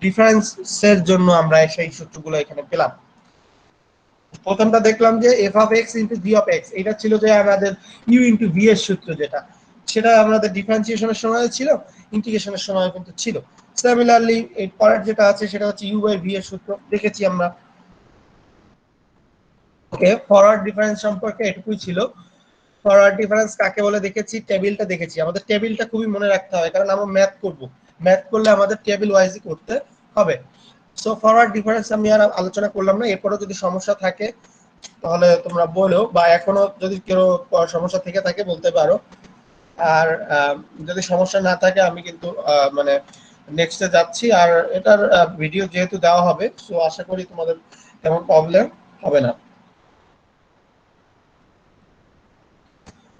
ডিফারেন্সের জন্য আমরা সেই সূত্রগুলো এখানে পেলাম। প্রথমটা দেখলাম যে F of x into G of x, এটা ছিল যে আমাদের ইউ ইন্টু ভি এর সূত্র, যেটা সেটা আমাদের ডিফারেন্সিয়েশনের সময় ছিল, ইন্টিগ্রেশনের সময় কিন্তু ছিল। সিমিলারলি এই পরের যেটা আছে সেটা হচ্ছে ইউ বাই ভি এর সূত্র দেখেছি আমরা। ওকে, ফরওয়ার্ড ডিফারেন্স সম্পর্কে এটুকুই ছিল। ফরওয়ার্ড ডিফারেন্স কাকে বলে দেখেছি, টেবিলটা দেখেছি। আমাদের টেবিলটা খুবই মনে রাখতে হবে, কারণ আমরা ম্যাথ করব, ম্যাথ করলে আমাদের টেবিল ওয়াইজই করতে হবে। সো ফরওয়ার্ড ডিফারেন্স আমি আর আলোচনা করলাম না, এরপরও যদি সমস্যা থাকে তাহলে তোমরা বলো, বা এখনো যদি কেউ সমস্যা থেকে থাকে বলতে পারো। আর যদি সমস্যা না থাকে আমি কিন্তু মানে নেক্সটে যাচ্ছি, আর এটার ভিডিও যেহেতু দেওয়া হবে সো আশা করি তোমাদের তেমন প্রবলেম হবে না।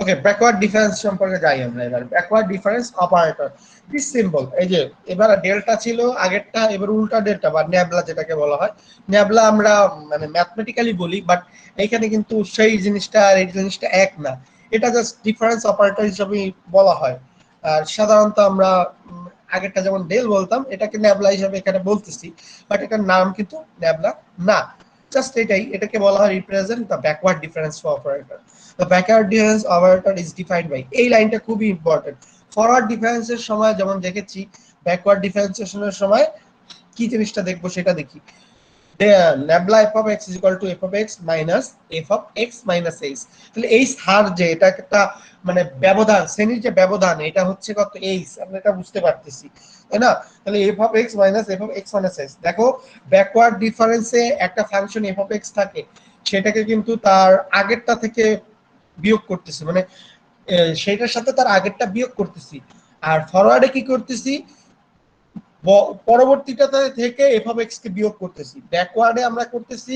ওকে। ওকে, ব্যাকওয়ার্ড ডিফারেন্স সম্পর্কে যাই আমরা এবার। Backward difference operator is simple. এই যে এবার ডেল্টা ছিল আগেরটা, এবার উল্টা ডেল্টা বা ন্যাবলা যেটাকে বলা হয়। ন্যাবলা আমরা মানে ম্যাথমেটিক্যালি বলি, বাট এখানে কিন্তু সেই জিনিসটা আর এই জিনিসটা এক না, এটা জাস্ট ডিফারেন্স অপারেটর হিসেবে বলা হয়। আর সাধারণত আমরা আগেরটা যেমন ডেল বলতাম, এটাকে ন্যাবলা হিসেবে এখানে বলতেছি, বাট এটার নাম কিন্তু ন্যাবলা না, জাস্ট এটাই, এটাকে বলা হয় represent the backward difference operator. The backward difference operator is defined by, এই লাইনটা খুবই ইম্পর্টেন্ট। ফরওয়ার্ড ডিফারেন্সের সময় যেমন দেখেছি, ব্যাকওয়ার্ড ডিফারেন্সিয়েশনের সময় কি জিনিসটা দেখবো সেটা দেখি। Nabla F of x is equal two F of x minus F of x minus H. তাহলে এই সার যে এটা একটা মানে ব্যবধান, শ্রেণীর যে ব্যবধান, এটা হচ্ছে কত, এইচ, আমরা এটা বুঝতে পারতেছি, তাই না? তাহলে F of x minus F of x minus H, দেখো ব্যাকওয়ার্ড ডিফারেন্সে একটা ফাংশন এফ অফ এক্স থাকে, সেটাকে কিন্তু তার আগেরটা থেকে বিয়োগ করতেছি, মানে সেটার সাথে তার আগেরটা বিয়োগ করতেছি। আর ফরওয়ার্ডে কি করতেছি, পরবর্তীটা থেকে এফ অফ এক্স কে বিয়োগ করতেছি। ব্যাকওয়ার্ডে আমরা করতেছি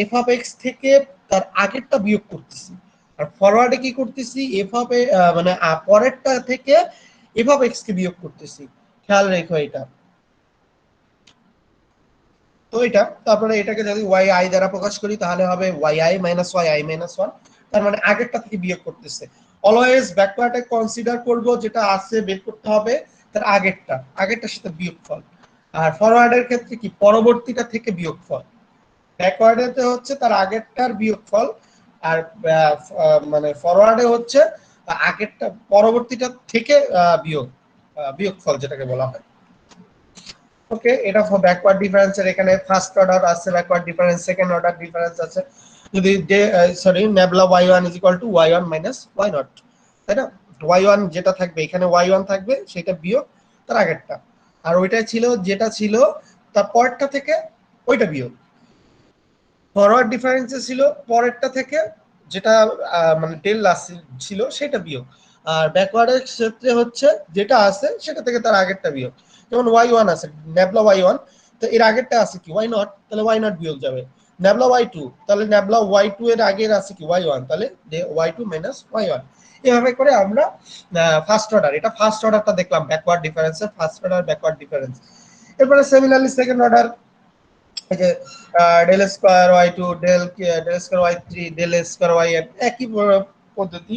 এফ অফ এক্স থেকে তার আগেরটা বিয়োগ করতেছি। আর ফরওয়ার্ডে কি করতেছি, এফ অফ মানে পরেরটা থেকে এফ অফ এক্স কে বিয়োগ করতেছি। খেয়াল রেখো এটা। তো এটা, তারপরে এটাকে যদি ওয়াই আই দ্বারা প্রকাশ করি তাহলে হবে y i minus y i minus one, তার মানে আগেরটা থেকে বিয়োগ করতেছে। অলওয়েজ ব্যাকওয়ার্ডে কনসিডার করব যেটা আছে বের করতে হবে তার আগেরটা, আগেরটার সাথে বিয়োগফল। আর ফরওয়ার্ডের ক্ষেত্রে কি, পরবর্তীটা থেকে বিয়োগফল। ব্যাকওয়ার্ডেতে হচ্ছে তার আগেরটার বিয়োগফল, আর মানে ফরওয়ার্ডে হচ্ছে আগেরটা পরবর্তীটা থেকে বিয়োগফল যেটাকে বলা হয়। ওকে, এটা ব্যাকওয়ার্ড ডিফারেন্সের এখানে ফার্স্ট অর্ডার আছে backward difference, second order difference আছে। যদি sorry nabla y1 is equal two y1 minus y0, তাই না? y1 যেটা থাকবে এখানে y1 থাকবে, সেটা বিয়োগ তার আগেরটা। আর ওইটাই ছিল যেটা ছিল তার পরেরটা থেকে ওইটা বিয়োগ। ফরওয়ার্ড ডিফারেন্সে ছিল পরেরটা থেকে যেটা মানে ডেল ছিল সেটা বিয়োগ। আর ব্যাকওয়ার্ডের ক্ষেত্রে হচ্ছে যেটা আছে সেটা থেকে তার আগেরটা বিয়োগ। যেমন y1 আছে, ন্যাবলা y1, তো এর আগেরটা আছে কি y0, তাহলে y0 বিয়োগ যাবে। ন্যাবলা y2, তাহলে ন্যাবলা y2 এর আগের আছে কি y1, তাহলে y2 মাইনাস y1। এভাবে করে আমরা ফার্স্ট অর্ডার, এটা ফার্স্ট অর্ডারটা দেখলাম ব্যাকওয়ার্ড ডিফারেন্সের, ফার্স্ট অর্ডার ব্যাকওয়ার্ড ডিফারেন্স। এরপরে সিমিলারলি সেকেন্ড অর্ডার, এই যে del square y2 del square y3 del square yn, একই পদ্ধতি।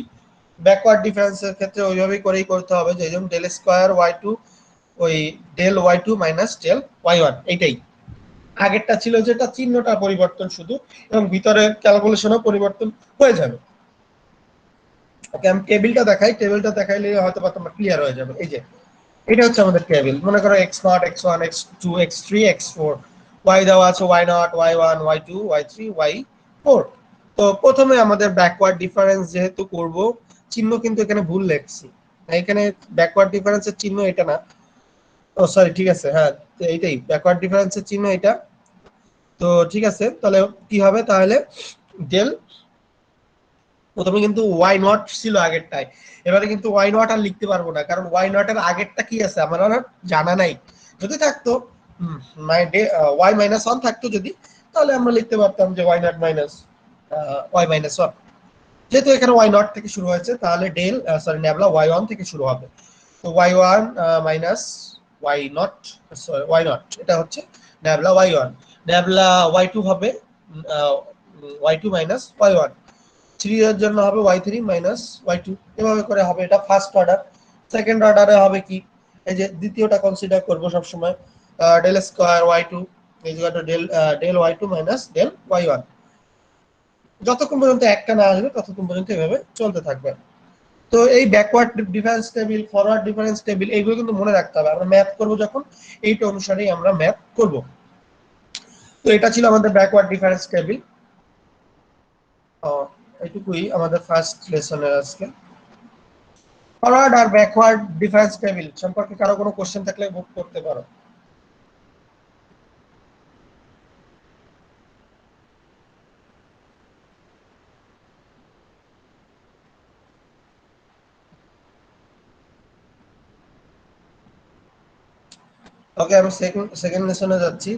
ব্যাকওয়ার্ড ডিফারেন্সের ক্ষেত্রে ওইভাবেই করেই করতে হবে, যে যেমন ডেল স্কয়ার y2 ওই del y2 minus del y1, এইটাই। আগেরটা ছিল যেটা চিহ্নটা পরিবর্তন শুধু, এবং ভিতরে ক্যালকুলেশনও পরিবর্তন হয়ে যাবে। ওকে, আমি টেবিলটা দেখাই, টেবিলটা দেখাইলে হয়তো বা তোমরা ক্লিয়ার হয়ে যাবে। এই যে এটা হচ্ছে আমাদের টেবিল, মনে করো x0 x1 x2 x3 x4, y দেওয়া আছে y0 y1 y2 y3 y4। তো প্রথমে আমাদের ব্যাকওয়ার্ড ডিফারেন্স যেহেতু করব, চিহ্ন কিন্তু এখানে ভুল লিখছি, এখানে ব্যাকওয়ার্ড ডিফারেন্সের চিহ্ন এটা না, ও সরি, ঠিক আছে, হ্যাঁ এইটাই ব্যাকওয়ার্ড ডিফারেন্সের চিহ্ন এটা। তো ঠিক আছে, তাহলে কি হবে, তাহলে ডেল, প্রথমে কিন্তু ওয়াই নট ছিল আগেরটায়, এবারে কিন্তু ওয়াই নট আর লিখতে পারবো না, কারণ ওয়াই নট এর আগেরটা কি আছে আমার আর জানা নাই। যদি থাকতো ওয়াই মাইনাস ওয়ান থাকতো যদি, তাহলে আমরা লিখতে পারতাম যে Y naught minus Y minus one. যেহেতু এখানে ওয়াই নট থেকে শুরু হয়েছে, তাহলে del sorry nabla Y one থেকে শুরু হবে। তো Y one minus why not, Y not, এটা হচ্ছে nabla Y one. Nabla Y two হবে Y two minus Y one. 3 এর জন্য হবে y3 মাইনাস y2, এভাবে করে হবে। এটা ফার্স্ট অর্ডার। সেকেন্ড অর্ডারে হবে কি, এই যে দ্বিতীয়টা কনসিডার করব সব সময়, del square y2 is equal to del y2 minus del y1। যতক্ষণ পর্যন্ত একটা না আসবে ততক্ষণ পর্যন্ত এভাবে চলতে থাকবে। তো এই backward difference table, forward difference table, এইগুলো কিন্তু মনে রাখতে হবে। আমরা ম্যাথ করব যখন, এইটা অনুসারেই আমরা ম্যাথ করব। তো এটা ছিল আমাদের ব্যাকওয়ার্ড ডিফারেন্স টেবিল। এটুকুই আমাদের ফার্স্ট লেসনের আজকে। ফরওয়ার্ড আর ব্যাকওয়ার্ড ডিফারেন্স টেবিল সম্পর্কে কারো কোনো কোশ্চেন থাকলে বুক করতে পারো। ওকে, আমি সেকেন্ড লেসনে যাচ্ছি।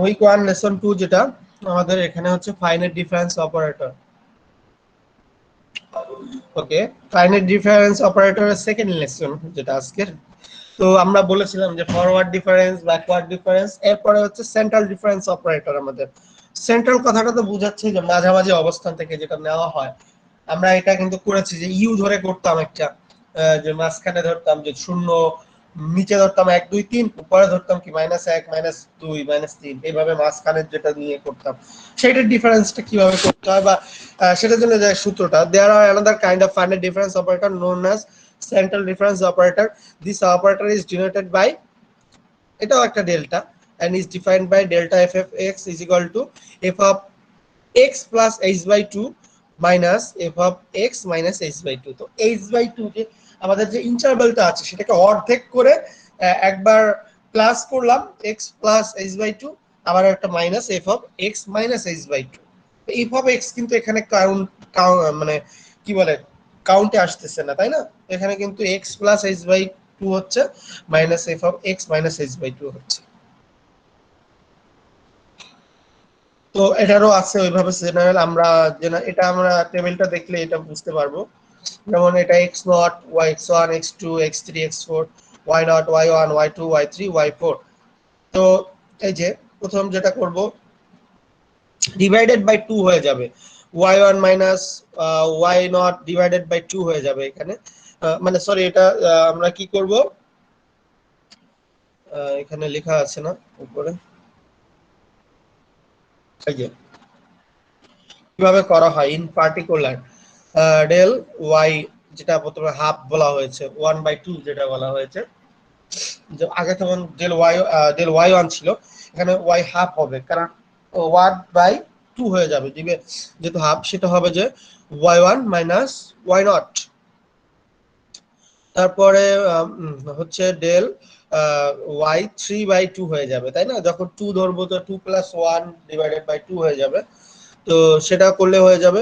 উইক 1 লেসন 2 যেটা আমাদের এখানে হচ্ছে ফাইনাইট ডিফারেন্স অপারেটর। ওকে, ফাইনাইট ডিফারেন্স অপারেটরের সেকেন্ড লেসন যেটা আজকের। তো আমরা বলেছিলাম যে ফরওয়ার্ড ডিফারেন্স, ব্যাকওয়ার্ড ডিফারেন্স, এরপরে হচ্ছে সেন্ট্রাল ডিফারেন্স অপারেটর। আমাদের সেন্ট্রাল কথাটা তো বোঝাচ্ছে যে মাঝামাঝি অবস্থান থেকে যেটা নেওয়া হয়। আমরা এটা কিন্তু করেছি যে ইউ ধরে করতাম একটা, যে মাঝখানে ধরতাম যে শূন্য, নিচে ধরতাম 1 2 3, উপরে ধরতাম কি -1 -2 -3, এইভাবে মাঝখানে যেটা নিয়ে করতাম সেটার ডিফারেন্সটা কিভাবে করতে হয় বা সেটার জন্য যে সূত্রটা, there are another kind of finite difference operator known as central difference operator. This operator is denoted by, এটাও একটা delta, and is defined by delta f of x is equal to f of x plus h by 2 minus f of x minus h by 2। তো h by 2 যে আমাদের যে ইন্টারভ্যালটা আছে সেটাকে অর্ধেক করে একবার প্লাস করলাম x plus h by 2, আবার একটা minus f of x minus h by 2। তো f of x কিন্তু এখানে কাউন্ট মানে কি বলে কাউন্টে আসতেছে না, তাই না? এখানে কিন্তু x plus h by 2 হচ্ছে, minus f of x minus h by 2 হচ্ছে। তো এটারও আছে ওইভাবে জেনারেল, আমরা এটা আমরা টেবিলটা দেখলে এটা বুঝতে পারবো। যেমন এটা x0 y1 x2 x3 x4 y0 y1 y2 y3 y4। তো এই যে প্রথম যেটা করব, ডিভাইডেড বাই 2 হয়ে যাবে, y1 minus y0 divided by 2 হয়ে যাবে এখানে। মানে সরি, এটা আমরা কি করব, এখানে লেখা আছে না উপরে, এই যে কিভাবে করা হয় ইন পার্টিকুলার ডেল ওয়াই, যেটা প্রথমে হাফ বলা হয়েছে, 1/2 যেটা বলা হয়েছে, যে আগে তখন ডেল ওয়াই ওয়ান ছিল, এখানে ওয়াই হাফ হবে, কারণ 1/2 হয়ে যাবে, যেহেতু হাফ, সেটা হবে যে y1 মাইনাস y0। তারপরে হচ্ছে ডেল y3/2 হয়ে যাবে, তাই না? যখন 2 ধরবো তো 2 + 1 ডিভাইডেড বাই 2 হয়ে যাবে। তো সেটা করলে হয়ে যাবে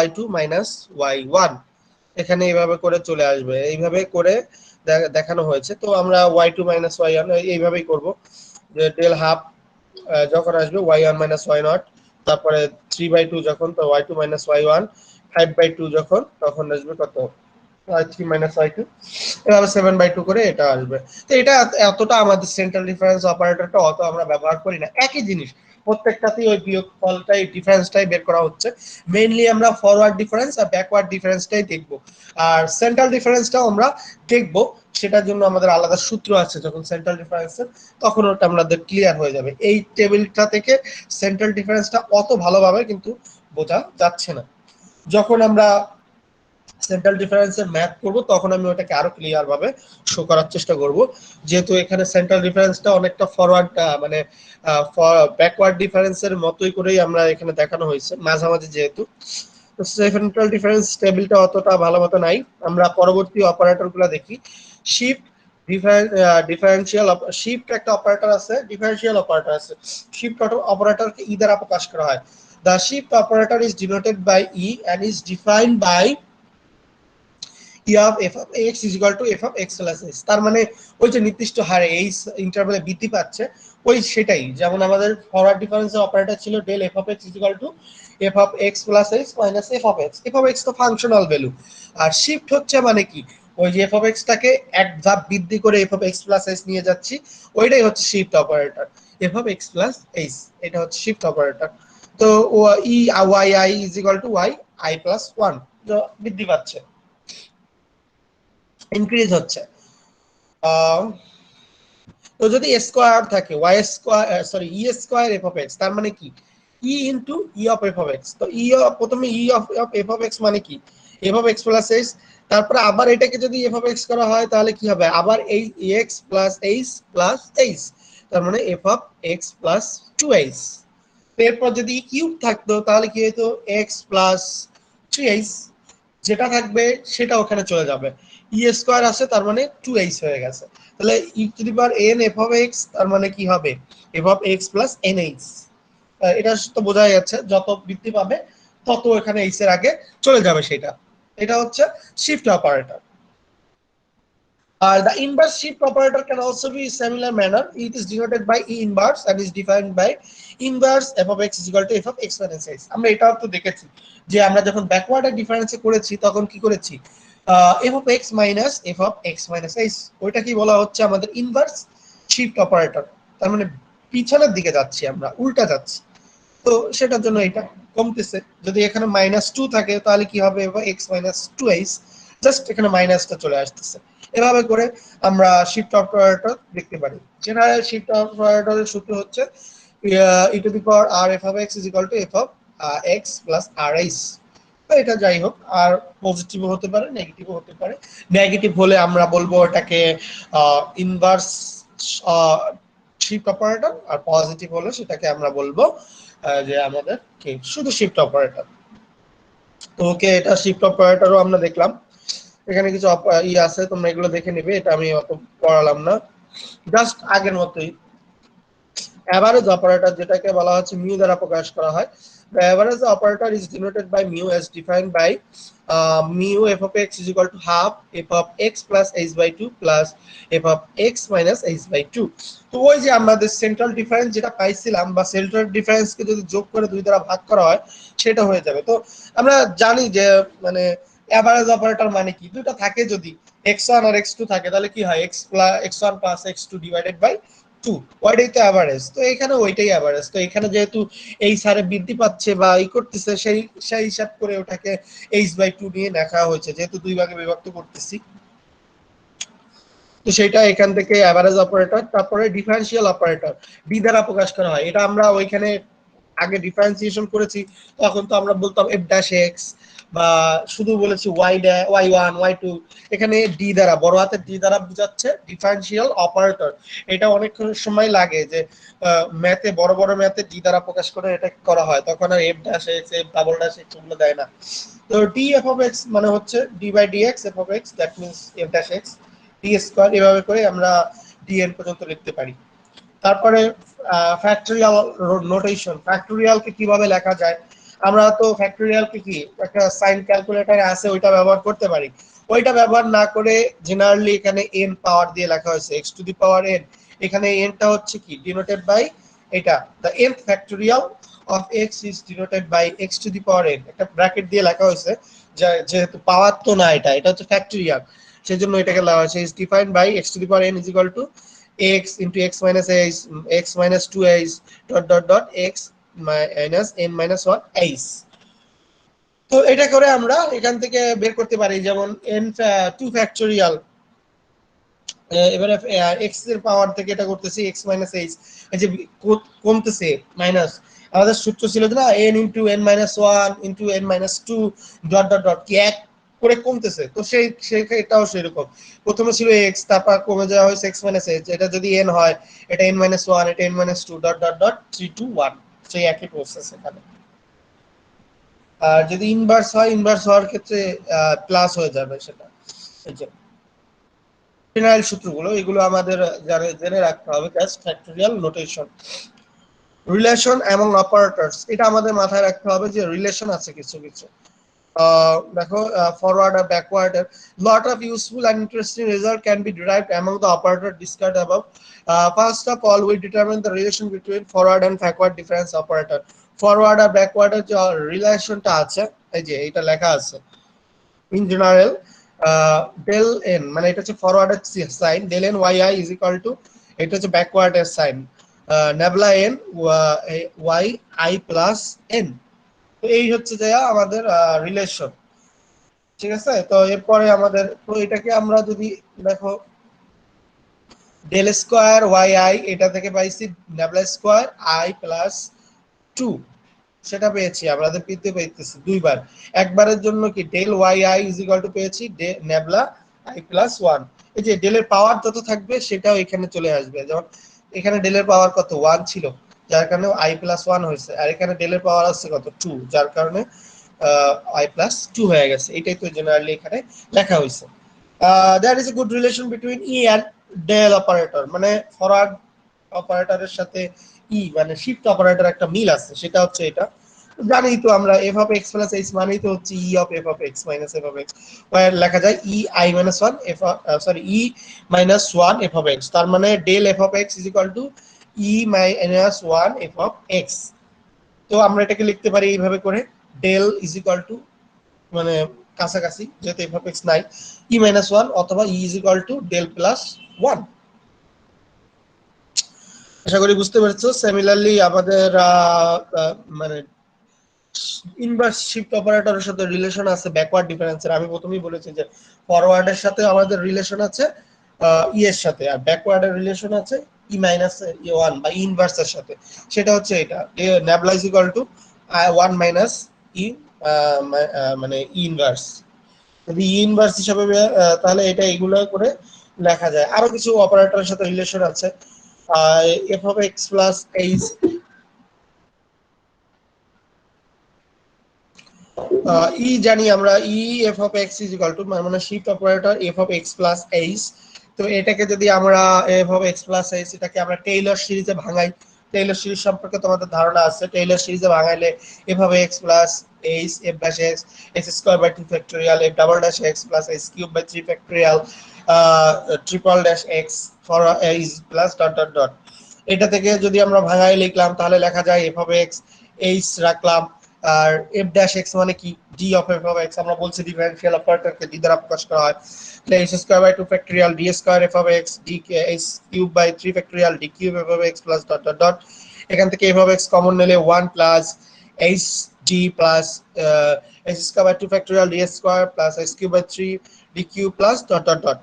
y2 মাইনাস y1। এখানে এইভাবে করে চলে আসবে, এইভাবে করে দেখানো হয়েছে। তো আমরা y2 মাইনাস y1 এইভাবেই করব, যে ডেল হাফ যখন আসবে y1 মাইনাস y0, তারপরে 3/2 যখন, তো y2 মাইনাস y1, 5/2 যখন, তখন আসবে কত, y3 মাইনাস y2, এভাবে 7/2 করে এটা আসবে। তো এটা এতটা আমাদের সেন্ট্রাল ডিফারেন্স অপারেটরটা অত আমরা ব্যবহার করি না, একই জিনিস প্রত্যেকটাতেই ওই বিয়োগফলটাই ডিফারেন্সটাই বের করা হচ্ছে। মেইনলি আমরা ফরওয়ার্ড ডিফারেন্স আর ব্যাকওয়ার্ড ডিফারেন্সটাই দেখব, আর সেন্ট্রাল ডিফারেন্সটাও আমরা দেখব। সেটার জন্য আমাদের আলাদা সূত্র আছে, যখন সেন্ট্রাল ডিফারেন্সের, তখন ওটা আমাদের ক্লিয়ার হয়ে যাবে। এই টেবিলটা থেকে সেন্ট্রাল ডিফারেন্সটা অত ভালোভাবে কিন্তু বোঝা যাচ্ছে না। যখন আমরা সেন্ট্রাল ডিফারেন্সের ম্যাথ করব তখন আমি ওটাকে আরো ক্লিয়ার ভাবে শো করার চেষ্টা করব, যেহেতু এখানে সেন্ট্রাল ডিফারেন্সটা অনেকটা ফরওয়ার্ড মানে ব্যাকওয়ার্ড ডিফারেন্সের মতোই করেই আমরা এখানে দেখানো হয়েছে মাঝামাঝি, যেহেতু সেন্ট্রাল ডিফারেন্স টেবিলটা অতটা ভালো মতো নাই। আমরা পরবর্তী অপারেটরগুলো দেখি। শিফট ডিফারেন্সিয়াল শিফট একটা অপারেটর আছে, ডিফারেন্সিয়াল অপারেটর আছে। শিফট অপারেটরকে ই দ্বারা প্রকাশ করা হয়। The shift operator is denoted by E and is defined by E of f of x is equal to f of x plus s। তার মানে ওই যে নির্দিষ্ট হারে এই ইন্টারভ্যালে বৃদ্ধি পাচ্ছে, ওই সেটাই, যেমন আমাদের ফরওয়ার্ড ডিফারেন্সের অপারেটর ছিল del f of x is equal to f of x plus s minus f of x। f of x তো ফাংশনাল ভ্যালু, আর শিফট হচ্ছে মানে কি, ওই যে f of x টাকে এক ধাপ বৃদ্ধি করে f of x plus s নিয়ে যাচ্ছি, ওইটাই হচ্ছে shift operator. f of x plus s, এটা হচ্ছে শিফট অপারেটর। তো ই y I is equal to y I plus 1, বৃদ্ধি পাচ্ছে, ইনক্রিজ হচ্ছে। তো যদি স্কয়ার থাকে y square, sorry E square f of x, তার মানে কি E into E of f of x। তো প্রথমে E of f of x মানে কি f of x plus h, তারপরে আবার এটাকে যদি f of x করা হয় তাহলে কি হবে, আবার এই x plus h plus h, তার মানে f of x plus 2h। এরপর যদি ই কিউব থাকতো তাহলে কি হতো x প্লাস 3h, যেটা থাকবে সেটা ওখানে চলে যাবে, ই স্কয়ার আছে তার মানে 2h হয়ে গেছে। তাহলে ই to the power n f of x তার মানে কি হবে f of x plus nh। এটা তো বোঝা যাচ্ছে, যত বৃদ্ধি পাবে তত এখানে h এর আগে চলে যাবে সেটা। এটা হচ্ছে shift operator. The inverse shift operator can also be similar manner. It is denoted by E inverse and is defined by inverse f of x is equal to f of x minus h. আমরা এটাও তো দেখেছি যে আমরা যখন backward ডিফারেন্সে করেছি তখন কি করেছি f of x minus f of x minus h, ওইটা কি বলা হচ্ছে আমাদের ইনভার্স শিফট অপারেটর। তার মানে পিছনের দিকে যাচ্ছি, আমরা উল্টা যাচ্ছি, তো সেটার জন্য এটা কমতেছে। যদি এখানে -2 থাকে তাহলে কি হবে, x minus 2h, জাস্ট এখানে মাইনাসটা চলে আসতেছে। এভাবে করে আমরা শিফট অপারেটর দেখতে পারি। জেনারেল শিফট অপারেটরের সূত্র হচ্ছে e to the power r f of x is equal to f of x plus rh। তো এটা যাই হোক, আর পজিটিভও হতে পারে নেগেটিভও হতে পারে। নেগেটিভ হলে আমরা বলবো এটাকে ইনভার্স শিফট অপারেটর, আর পজিটিভ হলে সেটাকে আমরা বলবো যে আমাদের কি শুধু শিফট অপারেটর। তো ওকে, এটা শিফট অপারেটরও আমরা দেখলাম। এখানে কিছু আছে, তোমরা এগুলো দেখে নিবে, এটা আমি অত পড়ালাম না। জাস্ট আগের মতোই অ্যাভারেজ অপারেটর, যেটাকে বলা হচ্ছে মিউ দ্বারা প্রকাশ করা হয়। The average operator is denoted by mu as defined by mu f of x is equal to half f of x plus h by 2 plus f of x minus h by 2। তো ওই যে আমাদের central difference যেটা পাইছিলাম, বা central ডিফারেন্সকে যদি যোগ করে 2 দ্বারা ভাগ করা হয় সেটা হয়ে যাবে। তো আমরা জানি যে মানে অ্যাভারেজ অপারেটর মানে কি, দুটো থাকে, যদি x1 আর x2 থাকে তাহলে কি হয়, x1 plus x2 divided by 2, ওইটাই তো অ্যাভারেজ। তো এখানে ওইটাই অ্যাভারেজ। তো এখানে যেহেতু এই সারে বৃদ্ধি পাচ্ছে বা ই করতেছে, সেই সেই হিসাব করে ওটাকে h/2 নিয়ে লেখা হয়েছে, যেহেতু দুই ভাগে বিভক্ত করতেছি। তো সেটা এখান থেকে অ্যাভারেজ অপারেটর। তারপরে ডিফারেন্সিয়াল অপারেটর ডি দ্বারা প্রকাশ করা হয়। এটা আমরা ওইখানে আগে ডিফারেন্সিয়েশন করেছি, তখন তো আমরা বলতাম f ড্যাশ x, বা শুধু বলেছি y1 y2। এখানে ডি দ্বারা, বড় হাতের ডি দ্বারা বোঝাচ্ছে ডিফারেন্সিয়াল অপারেটর। এটা অনেক সময় লাগে যে ম্যাথে, বড় বড় ম্যাথে ডি দ্বারা প্রকাশ করে এটা করা হয়, তখন আর f dash x f double dash x ওগুলো দেয় না। তো ডি এফ অফ এক্স মানে হচ্ছে d by d x f of x, that means f dash x d square. এভাবে করে আমরা ডিএন পর্যন্ত লিখতে পারি। তারপরে ফ্যাক্টরিয়াল নোটেশন, ফ্যাক্টরিয়ালকে কিভাবে লেখা যায়। আমরা তো ফ্যাক্টরিয়ালকে কি একটা সাইন ক্যালকুলেটর আছে ওইটা ব্যবহার করতে পারি। ওইটা ব্যবহার না করে জেনারেলি এখানে n পাওয়ার দিয়ে লেখা হয়েছে x to the power n। এখানে n টা হচ্ছে কি ডিনোটেড বাই এটা, the nth factorial of x is denoted by x to the power n, একটা ব্র্যাকেট দিয়ে লেখা হয়েছে, যেহেতু পাওয়ার তো না, এটা হচ্ছে ফ্যাক্টরিয়াল, সেজন্য এটাকে লেখা হয়েছে is defined by x to the power n is equal to x into x minus h, x minus 2h, dot dot dot x minus n minus 1 h। তো এটা করে আমরা এখান থেকে বের করতে পারি, যেমন n 2 ফ্যাক্টোরিয়াল, এবারে x এর পাওয়ার থেকে এটা করতেছি x minus h, এই যে কমতেছে মাইনাস, আমাদের সূত্র ছিল না n into n minus 1 into n minus 2 dot dot dot, কি এক করে কমতেছে। তো সেই এটাও সেরকম, প্রথমে ছিল x, তারপর কমে যাওয়া হয়েছে x minus h। এটা যদি n হয়, এটা n minus 1, এটা n minus 2 dot dot dot 3 2 1, সেই একই প্রসেস এখানে। আর যদি ইনভার্স হয়, ইনভার্স হওয়ার ক্ষেত্রে প্লাস হয়ে যাবে সেটা। এই যে জেনারেল সূত্রগুলো, এগুলো আমাদের জেনে রাখতে হবে। জাস্ট ফ্যাক্টরিয়াল নোটেশন, রিলেশন এবং অপারেটরস, এটা আমাদের মাথায় রাখতে হবে যে রিলেশন আছে কিছু কিছু। দেখো ফরওয়ার্ড আর backward, lot of useful and interesting result can be derived among the operator discussed above. First of all, we determine the relation between forward and backward difference operator. Forward আর ব্যাকওয়ার্ডের যে রিলেশনটা আছে, এই যে এটা লেখা আছে ইন জেনারেল, ডেল এন মানে এটা হচ্ছে ফরওয়ার্ডের sign, del N Y I is equal to, এটা হচ্ছে ব্যাকওয়ার্ডের sign nabla N Y I plus N. তো এই হচ্ছে যে আমাদের রিলেশন, ঠিক আছে। তো এরপরে আমাদের, তো এটাকে আমরা যদি দেখো ডেল স্কয়ার ওয়াই আই, এটা থেকে পাইছি নেবলা স্কয়ার আই প্লাস 2, সেটা পেয়েছি আমাদের পেতে পাইতেছি দুইবার। একবারের জন্য কি del y I is equal to পেয়েছি নেবলা আই প্লাস 1। এই যে ডেলের পাওয়ার যত থাকবে সেটাও এখানে চলে আসবে, যেমন এখানে ডেলের পাওয়ার কত 1 ছিল, যার কারণে আই প্লাস 1 হয়েছে, আর এখানে ডেলের পাওয়ার আছে কত 2, যার কারণে আই প্লাস 2 হয়ে গেছে। এটাই তো জেনারেলি এখানে লেখা হয়েছে। That is a good relation between E and del operator, মানে ফরওয়ার্ড অপারেটরের সাথে ই মানে শিফট অপারেটর একটা মিল আছে, সেটা হচ্ছে এটা। জানি তো আমরা f of x plus h মানেই তো হচ্ছে e of f of x minus f of x, লেখা যায় e I minus 1 f sorry e minus 1 f of x, তার মানে del f of x is equal to e minus 1 f of x। তো আমরা এটাকে লিখতে পারি এইভাবে করে, del is equal to মানে কাছাকাছি যেহেতু f of x নাই, e minus 1 অথবা e is equal to del plus 1। আশা করি বুঝতে পেরেছো। সিমিলারলি আমাদের মানে ইনভার্স শিফট অপারেটরের সাথে রিলেশন আছে ব্যাকওয়ার্ড ডিফারেন্সের। আমি প্রথমেই বলেছি যে ফরওয়ার্ডের সাথে আমাদের রিলেশন আছে ই এর সাথে, আর ব্যাকওয়ার্ডের রিলেশন আছে ই মাইনাস ওয়ান বা ইনভার্সের সাথে। সেটা হচ্ছে এটা nabla is equal to one minus E মানে ই ইনভার্স। যদি ই ইনভার্স হিসাবে তাহলে এটা এগুলো করে লেখা যায়। আরো কিছু অপারেটরের সাথে রিলেশন আছে, F of x plus H, E জানি আমরা E F of x is equal to মানে shift operator F of x plus H. তো এটাকে যদি আমরা F of x plus H এটাকে আমরা টেইলর সিরিজে ভাঙাই, টেইলর সিরিজ সম্পর্কে তোমাদের ধারণা আছে, টেইলর সিরিজে ভাঙাইলে f of x plus h f dash x x square by two factorial f double dash x plus h cube by three factorial triple dash x for h plus dot dot dot. এটা থেকে যদি আমরা ভাঙাই লিখলাম তাহলে লেখা যায় F of x H রাখলাম, আর F dash x মানে কি D of F of x, আমরা বলছি ডিফারেনশিয়াল অপারেটরকে ডি দ্বারা প্রকাশ করা হয়, তাহলে h square by 2 factorial d square f of x d h cube by 3 factorial d cube f of x plus dot dot dot. এখান থেকে এফ অফ এক্স কমন নিলে 1 plus h d plus h square by 2 factorial d square plus h cube by 3 d cube plus dot dot dot.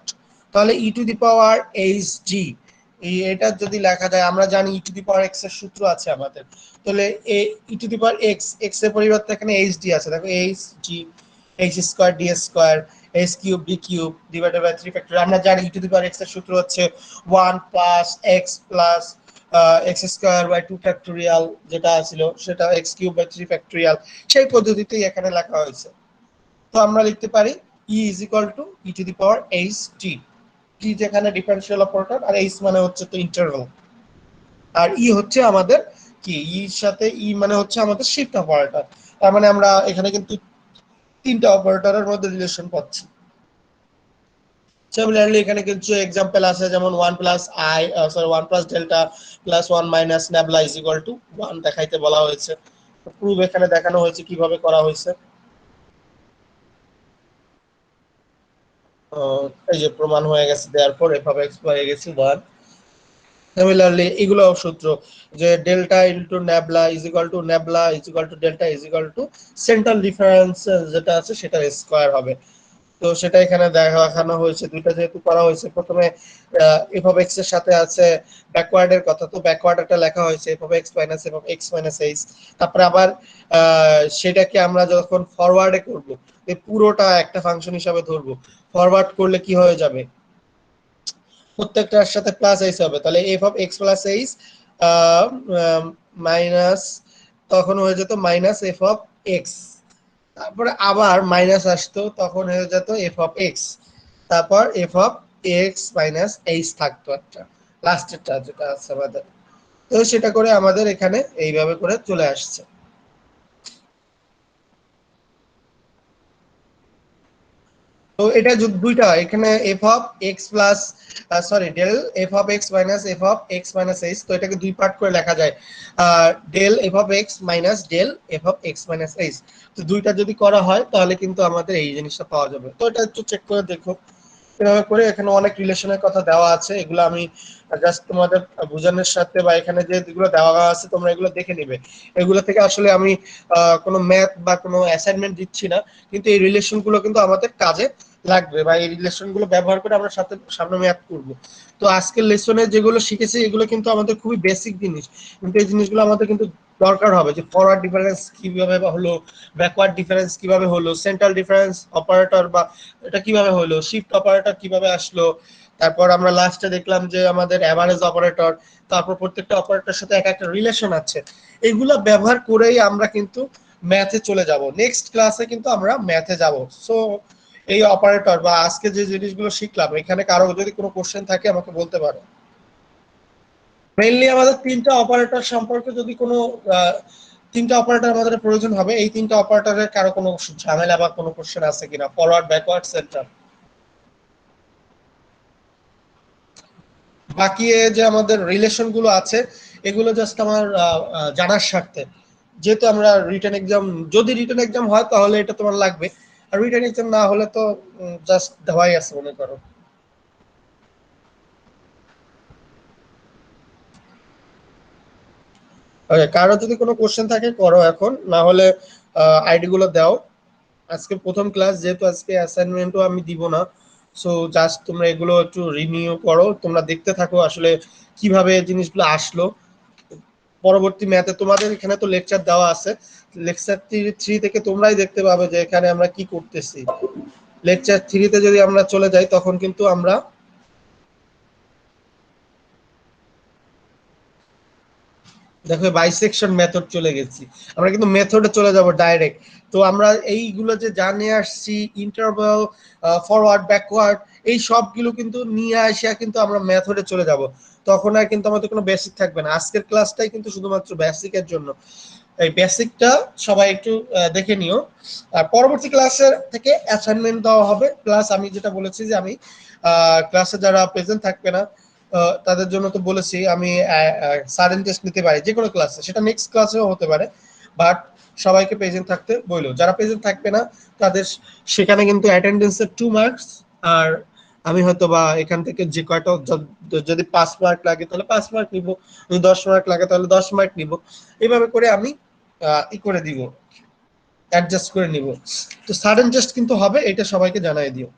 তাহলে ই to the power h d এটা যদি লেখা যায়, আমরা জানি ই টু দি পাওয়ার এক্স এর সূত্র আছে আমাদের, তাহলে ই to the power x, x এর পরিবর্তে এখানে এইচ ডি আছে, দেখো h d h square d square h cube d cube divided by 3 factorial. আমরা জানি ই টু দি পাওয়ার এক্স এর সূত্র হচ্ছে 1 plus x plus x square by 2 factorial, যেটা ছিল সেটা এক্স কিউব বাই 3 ফ্যাক্টরিয়াল, সেই পদ্ধতিতেই এখানে লেখা হয়েছে। তো আমরা লিখতে পারি e is equal to e to the power h t, t যেখানে ডিফারেনশিয়াল অপারেটর আর এইচ মানে হচ্ছে তো ইন্টারভাল, আর ই হচ্ছে আমাদের কি ইর সাথে ই মানে হচ্ছে আমাদের শিফট অপারেটর। তার মানে আমরা এখানে কিন্তু তিনটা অপারেটরের মধ্যে রিলেশন পাচ্ছি। সিমিলারলি এখানে কিছু एग्जांपल আছে, যেমন 1 plus I sorry 1 plus delta plus 1 minus nabla is equal two 1 দেখাইতে বলা হয়েছে। প্রুফ এখানে দেখানো হয়েছে কিভাবে করা হয়েছে। এই যে প্রমাণ হয়ে গেছে, দেয়ারপর এফ অফ এক্স হয়ে গেছে 1। সিমিলারলি এগুলো সূত্র যে delta into nabla is equal two nabla is equal to delta is equal to central difference যেটা আছে সেটার স্কয়ার হবে। তো সেটা এখানে দেখানো হয়েছে, দুইটা যেহেতু করা হয়েছে, প্রথমে এফ অফ এক্স এর সাথে আছে ব্যাকওয়ার্ডের কথা, তো ব্যাকওয়ার্ডটা লেখা হয়েছে F of x minus F of x minus H. তারপরে আবার সেটাকে আমরা যখন ফরওয়ার্ডে করব, এই পুরোটা একটা ফাংশন হিসাবে ধরবো, ফরওয়ার্ড করলে কি হয়ে যাবে, প্রত্যেকটার সাথে প্লাস এইচ হবে, তাহলে F of x plus H minus, তখন হয়ে যেত মাইনাস এফ অফ এক্স, তারপরে আবার মাইনাস আসতো, তখন হয়ে যেত এফ অফ এক্স, তারপর F of x minus H থাকতো একটা লাস্টেরটা যেটা আছে আমাদের। তো সেটা করে আমাদের এখানে এইভাবে করে চলে আসছে। তো এটা দুইটা এখানে f of x plus sorry del F of x minus F of x minus h, তো এটাকে দুই পার্ট করে লেখা যায়, del F of x minus del F of x minus h. তো দুইটা যদি করা হয় তাহলে কিন্তু আমাদের এই জিনিসটা পাওয়া যাবে। তো এটা একটু চেক করে দেখো এভাবে করে, এখানে অনেক রিলেশনের কথা দেওয়া আছে, এগুলো আমি জাস্ট তোমাদের বোঝানোর সাথে বা এখানে যে যেগুলো দেওয়া আছে তোমরা এগুলো দেখে নিবে। এগুলো থেকে আসলে আমি কোনো ম্যাথ বা কোনো অ্যাসাইনমেন্ট দিচ্ছি না, কিন্তু এই রিলেশন গুলো কিন্তু আমাদের কাজে লাগবে বা এই রিলেশন গুলো ব্যবহার করে আমরা সাথে সামনে ম্যাথ করব। তো আজকের লেসনে যেগুলো শিখেছি এগুলো কিন্তু আমাদের খুবই বেসিক জিনিস, কিন্তু এই জিনিসগুলো আমাদের কিন্তু দরকার হবে, যে ফরওয়ার্ড ডিফারেন্স কিভাবে হলো, ব্যাকওয়ার্ড ডিফারেন্স কিভাবে হলো, সেন্ট্রাল ডিফারেন্স অপারেটর বা এটা কিভাবে হলো, শিফট অপারেটর কিভাবে আসলো, তারপর আমরা লাস্টে দেখলাম যে আমাদের এভারেজ অপারেটর, তারপর প্রত্যেকটা অপারেটরের সাথে এক একটা রিলেশন আছে। এগুলো ব্যবহার করেই আমরা কিন্তু ম্যাথে চলে যাব, নেক্সট ক্লাসে কিন্তু আমরা ম্যাথে যাব। সো এই অপারেটর বা আজকে যে জিনিসগুলো শিখলাম, এখানে কারো যদি কোনো কোশ্চেন থাকে আমাকে বলতে পারো। মেইনলি আমাদের তিনটা অপারেটর সম্পর্কে যদি কোনো তিনটা অপারেটর আমাদের প্রয়োজন হবে। এই তিনটা অপারেটরের কারো কোনো ঝামেলা বা কোনো কোশ্চেন আছে কিনা, ফরওয়ার্ড, ব্যাকওয়ার্ড, সেন্টার। বাকি যে আমাদের রিলেশন গুলো আছে এগুলো জাস্ট আমার জানার স্বার্থে। যেহেতু আমরা রিটেন এক্সাম, যদি রিটেন এক্সাম হয় তাহলে এটা তোমার লাগবে, আর রিটেন এক্সাম না হলে তো জাস্ট দেওয়াই আছে মনে করো। ওকে, কারো যদি কোনো কোশ্চেন থাকে করো এখন, না হলে আইডি গুলো দাও। আজকে প্রথম ক্লাস যেহেতু, আজকে অ্যাসাইনমেন্টও আমি দিব না। সো জাস্ট তোমরা এগুলো একটু রিনিউ করো, তোমরা দেখতে থাকো আসলে কিভাবে জিনিসগুলো আসলো। পরবর্তী ম্যাথে তোমাদের এখানে তো লেকচার দেওয়া আছে, লেকচার 3 থেকে তোমরাই দেখতে পাবে যে এখানে আমরা কি করতেছি। লেকচার 3-তে যদি আমরা চলে যাই তখন কিন্তু আমরা দেখো বাইসেকশন মেথড চলে গেছি, আমরা কিন্তু মেথডে চলে যাব ডাইরেক্ট। তো আমরা এইগুলো যে জানে আসছি, ইন্টারভাল, ফরওয়ার্ড, ব্যাকওয়ার্ড, এই সবগুলো কিন্তু নিয়ে আসিয়া কিন্তু আমরা মেথডে চলে যাব। তখন আর কিন্তু আমাদের কোনো বেসিক থাকবে না। আজকের ক্লাসটাই কিন্তু শুধুমাত্র বেসিকের জন্য। এই বেসিকটা সবাই একটু দেখে নিও। আর পরবর্তী ক্লাসের থেকে অ্যাসাইনমেন্ট দেওয়া হবে, প্লাস আমি যেটা বলেছি যে আমি ক্লাসে যারা প্রেজেন্ট থাকবে না তাদের জন্য তো বলেছি আমি সাডেন টেস্ট নিতে পারি যে কোনো ক্লাসে, সেটা নেক্সট ক্লাসেও হতে পারে। বাট সবাইকে প্রেজেন্ট থাকতে বললো, যারা প্রেজেন্ট থাকবে না তাদের সেখানে কিন্তু অ্যাটেন্ডেন্সের 2 মার্কস। আর আমি হয়তো বা এখান থেকে যে কয়টা যদি 5 মার্ক লাগে তাহলে 5 মার্ক নিব, যদি 10 মার্ক লাগে তাহলে 10 মার্ক নিব। এইভাবে করে আমি ই করে দিব, অ্যাডজাস্ট করে নিব। তো সাডেন টেস্ট কিন্তু হবে, এটা সবাইকে জানাই দিও।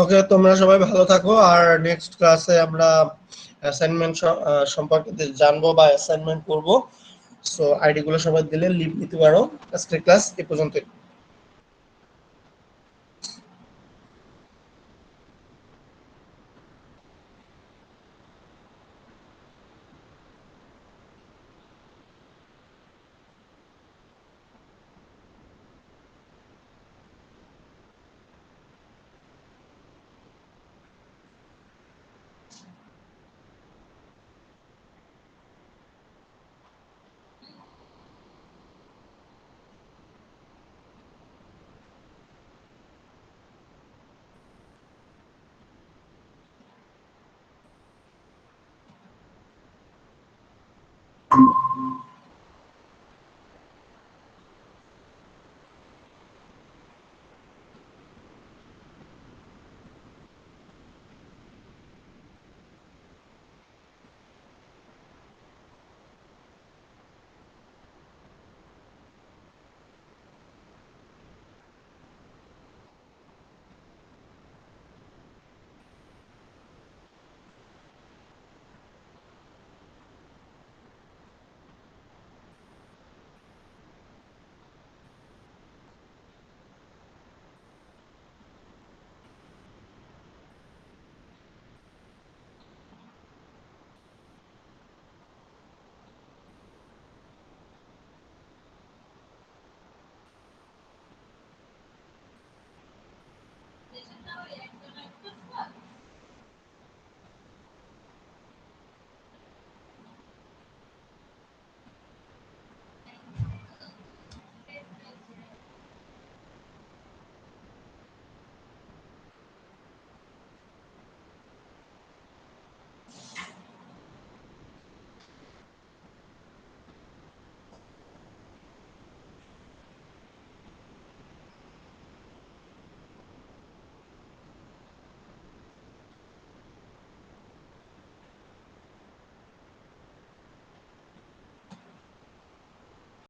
ওকে, তোমরা সবাই ভালো থাকো। আর নেক্সট ক্লাসে আমরা অ্যাসাইনমেন্ট সম্পর্কে জানবো বা অ্যাসাইনমেন্ট করব। সো আইডি গুলো সবাই দিলে লিভ নিতে পারো। আজকের ক্লাস এ পর্যন্ত।